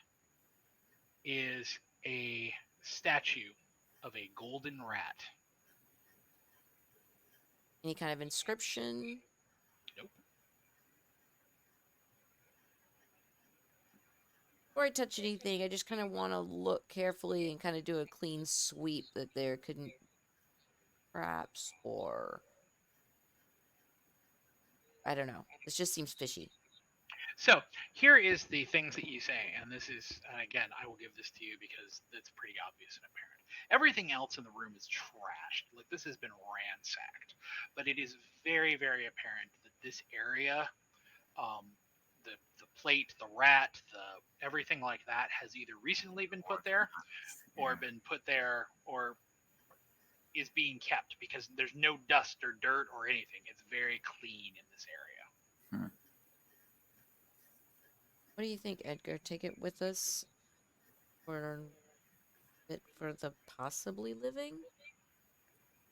is a statue of a golden rat. Any kind of inscription? Nope. Before I touch anything, I just kind of want to look carefully and kind of do a clean sweep that there couldn't traps or I don't know. This just seems fishy. So here is the things that you say, and this is, and again, I will give this to you because it's pretty obvious and apparent. Everything else in the room is trashed. Like this has been ransacked, but it is very, very apparent that this area, um, the plate, the rat, the everything like that, has either recently been put there, or been put there, or is being kept because there's no dust or dirt or anything. It's very clean in this area. What do you think, Edgar? Take it with us for it for the possibly living?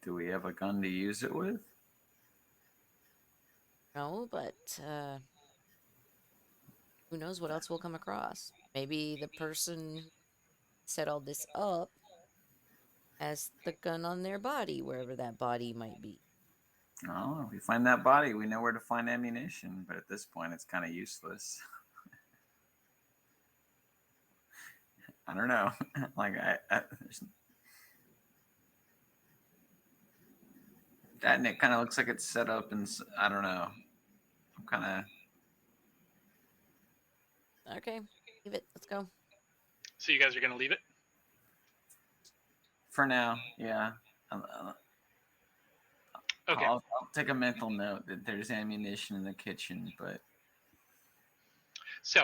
Do we have a gun to use it with? No, but who knows what else we'll come across? Maybe the person set all this up has the gun on their body, wherever that body might be. Oh, if we find that body, we know where to find ammunition, but at this point, it's kind of useless. I don't know. Like, that and it kind of looks like it's set up, and I don't know. I'm kind of. Okay, leave it. Let's go. So you guys are going to leave it? For now, yeah. Okay. I'll take a mental note that there's ammunition in the kitchen, but So,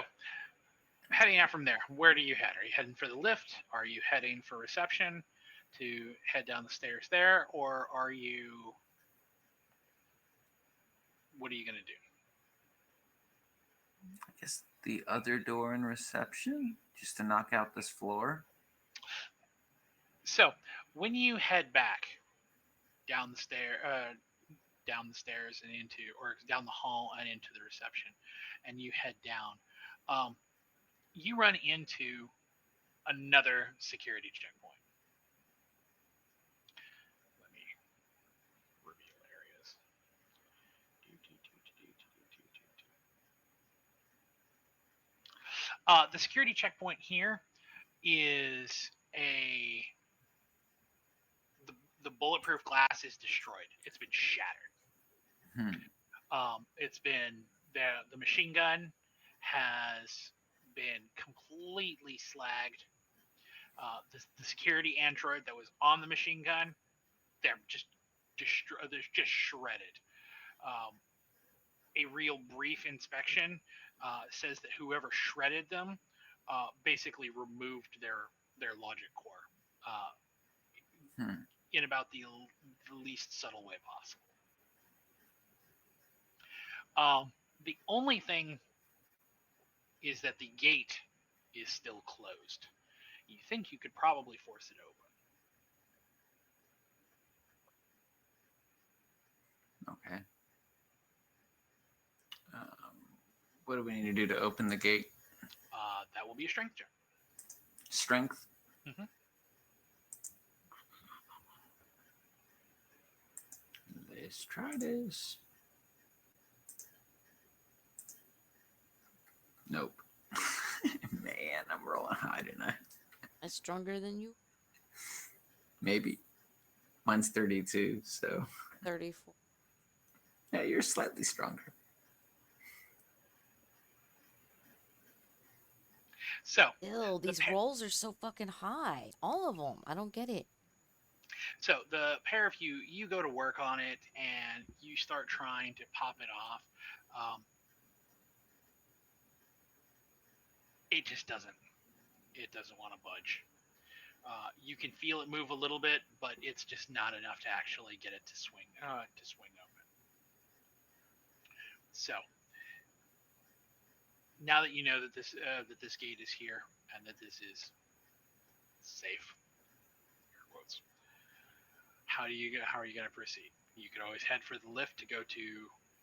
heading out from there, where do you head? Are you heading for the lift? Are you heading for reception to head down the stairs there? Or are you. What are you going to do? I guess the other door in reception, just to knock out this floor. So, when you head back down the stairs and into, or down the hall and into the reception, and you head down, you run into another security checkpoint. Let me reveal areas. The security checkpoint here is the bulletproof glass is destroyed. It's been shattered. It's been the machine gun has been completely slagged. The security android that was on the machine gun, they're just shredded. A real brief inspection says that whoever shredded them basically removed their logic core in about the least subtle way possible. The only thing is that the gate is still closed. You think you could probably force it Okay. What do we need to do to open the gate? That will be a strength check. Strength? Mm-hmm. Let's try this. Nope. Man, I'm rolling high tonight. That's stronger than you? Maybe. Mine's 32, so. 34. Yeah, you're slightly stronger. So, Ew, these rolls are so fucking high. All of them. I don't get it. So the pair of you go to work on it and you start trying to pop it off. It just doesn't. It doesn't want to budge. You can feel it move a little bit, but it's just not enough to actually get it to swing open. So now that you know that this gate is here and that this is safe, air quotes, how are you going to proceed? You could always head for the lift to go to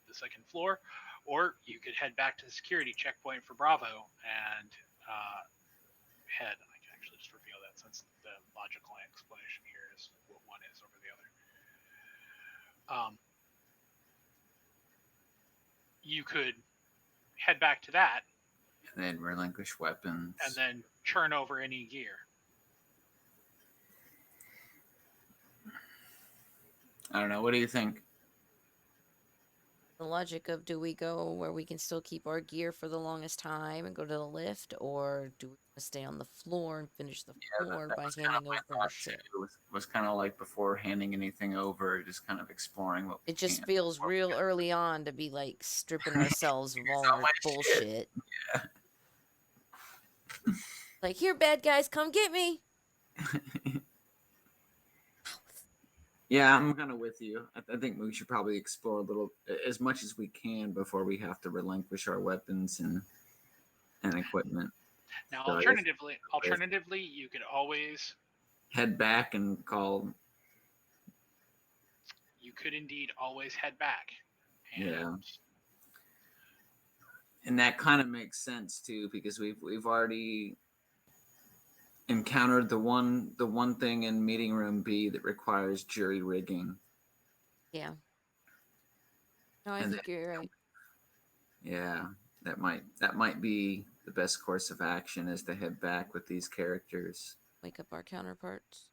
the second floor, or you could head back to the security checkpoint for Bravo and head. I can actually just reveal that since the logical explanation here is what one is over the other. You could head back to that And then relinquish weapons. and then churn over any gear. I don't know. What do you think? The logic of, do we go where we can still keep our gear for the longest time and go to the lift, or do we stay on the floor and finish the floor by handing over our shit? It was kind of like before handing anything over, just kind of exploring what It just can. feels real early on to be like stripping ourselves of all our bullshit. Yeah. Like, here, bad guys, come get me. Yeah, I'm kind of with you. I think we should probably explore a little, as much as we can before we have to relinquish our weapons and equipment. Now, So alternatively, you could always head back and call. You could indeed always head back. Yeah. And that kind of makes sense too, because we've already encountered the one thing in meeting room B that requires jury rigging. Yeah. No, I think you're right. Yeah, that might be the best course of action, is to head back with these characters. Wake up our counterparts.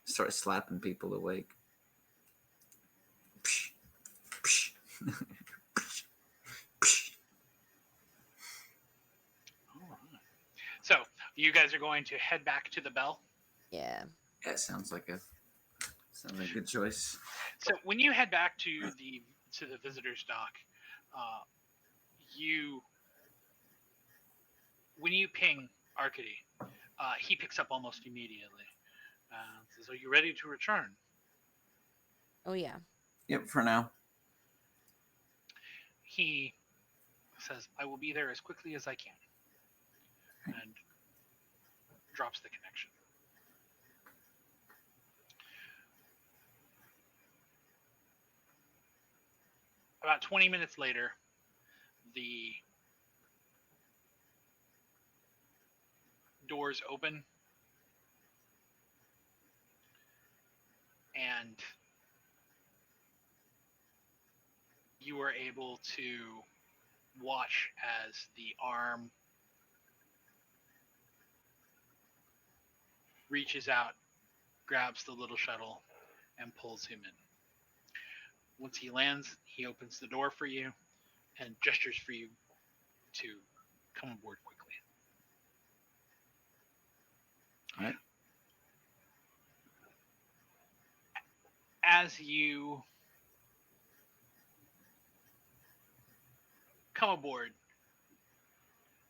Start slapping people awake. Psh, psh, psh, psh. All right. So you guys are going to head back to the bell. Yeah. That sounds like Sounds like a good choice. So when you head back to the visitors dock, uh, you when you ping Arcady, he picks up almost immediately. Says, "Are you ready to return?" Oh yeah. Yep, for now. He says, "I will be there as quickly as I can," and drops the connection. About 20 minutes later, the doors open and you are able to watch as the arm reaches out, grabs the little shuttle, and pulls him in. Once he lands, he opens the door for you and gestures for you to come aboard quickly. All right. As you come aboard,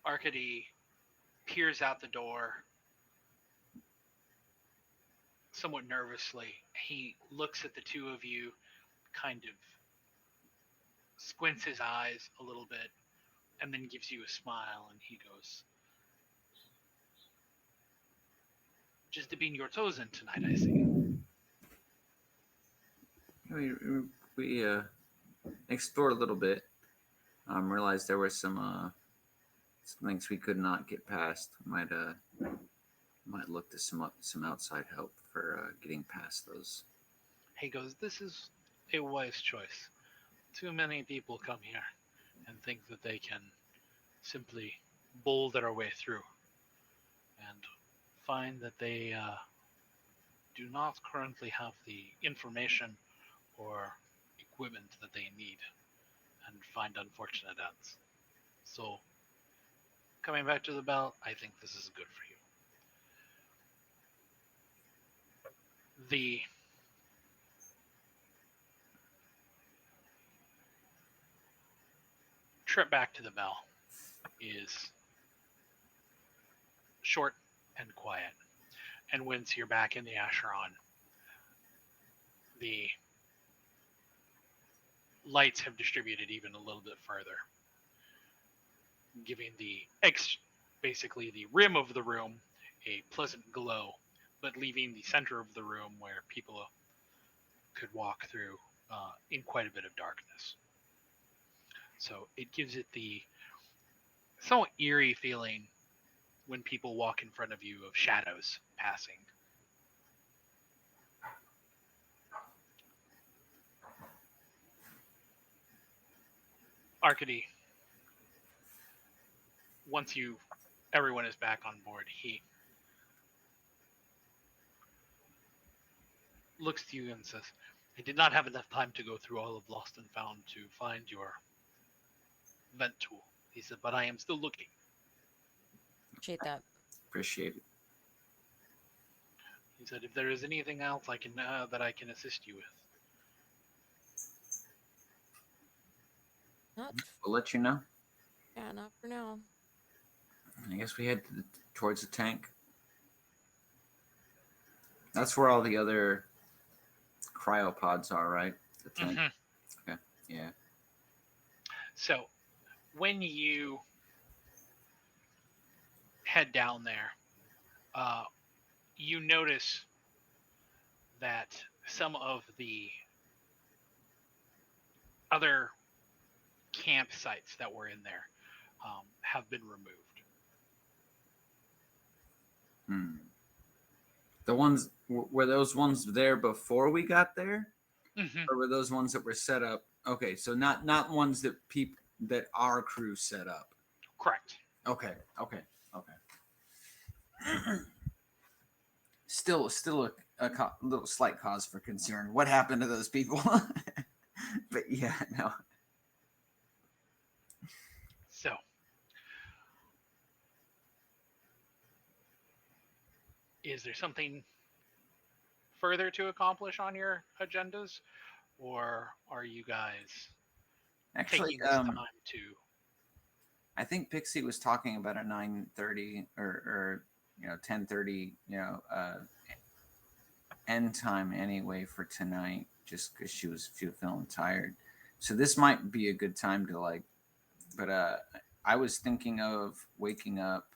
Arcady peers out the door somewhat nervously. He looks at the two of you, kind of squints his eyes a little bit, and then gives you a smile, and he goes, "Just dipping your toes in tonight, I see." We explored a little bit. Realized there were some things we could not get past. Might look to some outside help for getting past those. He goes, "This is a wise choice. Too many people come here and think that they can simply bowl their way through and find that they do not currently have the information or equipment that they need and find unfortunate ends. So, coming back to the bell, I think this is good for you." The trip back to the bell is short and quiet. And once you're back in the Acheron, the lights have distributed even a little bit further, giving basically the rim of the room a pleasant glow, but leaving the center of the room where people could walk through in quite a bit of darkness. So it gives it the somewhat eerie feeling when people walk in front of you of shadows passing. Arcady, once everyone is back on board, he looks to you and says, "I did not have enough time to go through all of Lost and Found to find your vent tool." He said, "But I am still looking." Appreciate that. Appreciate it. He said, "If there is anything else I can that I can assist you with." Not, We'll let you know. yeah, not for now. I guess we head towards the tank. That's where all the other cryopods are, right? The tank. Mm-hmm. Okay. Yeah. So when you head down there, you notice that some of the other campsites that were in there have been removed. The ones were those ones there before we got there, Mm-hmm. or were those ones that were set up? Okay, so not ones that our crew set up. Correct. Okay. Still a little slight cause for concern. What happened to those people? But yeah, no. So is there something further to accomplish on your agendas, or are you guys Actually, taking this time to? I think Pixie was talking about a 9:30 or 10:30 end time anyway for tonight, just because she was feeling tired. So this might be a good time to like. But I was thinking of waking up.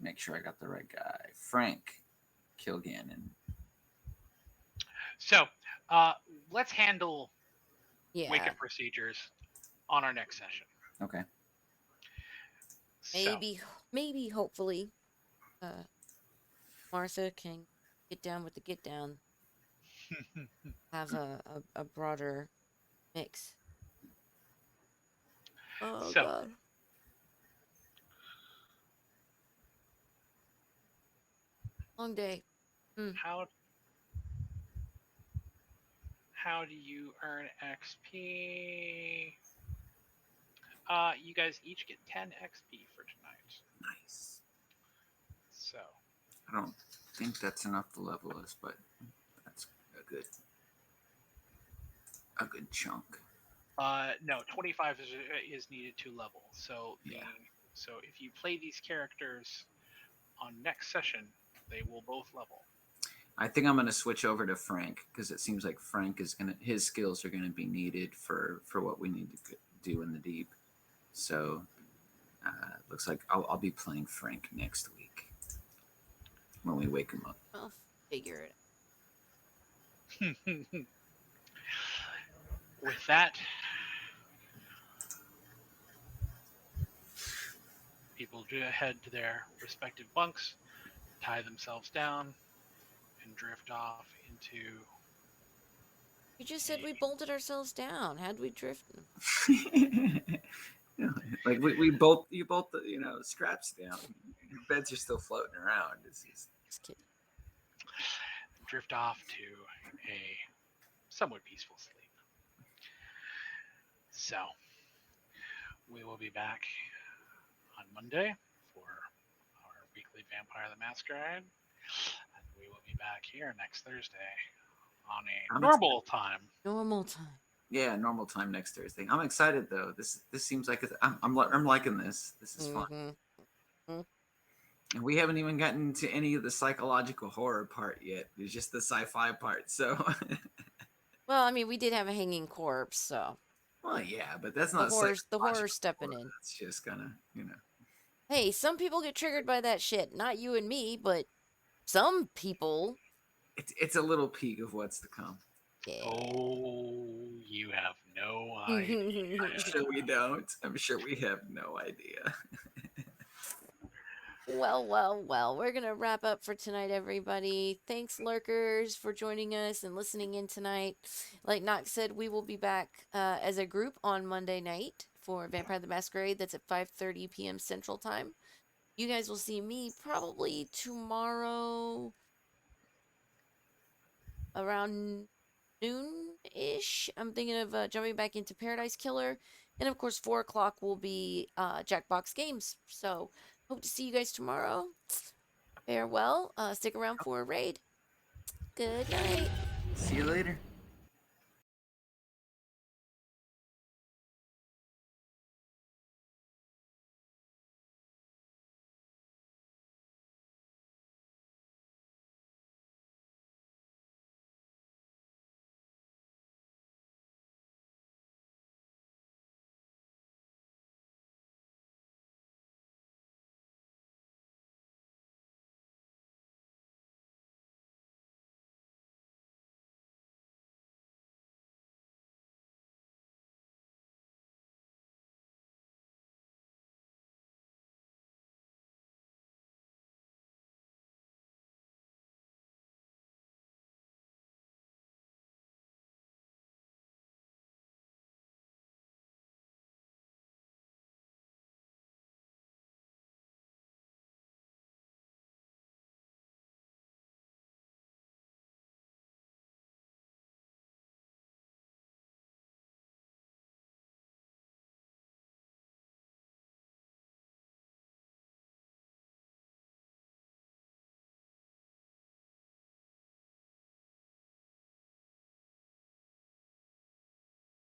Make sure I got the right guy. Frank Kilgannon. So let's handle Yeah. wake up procedures on our next session. Okay. So, Maybe, hopefully, Martha can get down with the get down. Have a broader mix. Oh, so God. Long day. how do you earn XP? You guys each get 10 XP for tonight. Nice. So I don't think that's enough to level us, but that's a good chunk. no, 25 is needed to level. So Yeah. So if you play these characters on next session, they will both level. I think I'm going to switch over to Frank because it seems like Frank is his skills are going to be needed for what we need to do in the deep. So looks like I'll be playing Frank next week when we wake him up. I'll figure it With that, people head to their respective bunks, tie themselves down, and drift off into. You just said we bolted ourselves down. How'd we drift? Like you both straps down. Your beds are still floating around. Just kidding. Drift off to a somewhat peaceful sleep. So, we will be back on Monday for our weekly Vampire the Masquerade. And we will be back here next Thursday on a normal time. Normal time. Yeah, normal time next Thursday. I'm excited though. This seems like I'm liking this. This is fun. Mm-hmm. And we haven't even gotten to any of the psychological horror part yet. It's just the sci-fi part. So. Well, I mean, we did have a hanging corpse, so. Well, yeah, but that's not the horror stepping in. It's just gonna, Hey, some people get triggered by that shit. Not you and me, but some people. It's a little peek of what's to come. Yeah. Oh, you have no idea. I'm sure we don't. I'm sure we have no idea. Well, we're going to wrap up for tonight, everybody. Thanks, lurkers, for joining us and listening in tonight. Like Knox said, we will be back as a group on Monday night for Vampire the Masquerade. That's at 5:30 p.m. Central Time. You guys will see me probably tomorrow around noon-ish. I'm thinking of jumping back into Paradise Killer. And, of course, 4 o'clock will be Jackbox Games. So, hope to see you guys tomorrow. Farewell. Stick around for a raid. Good night. See you later.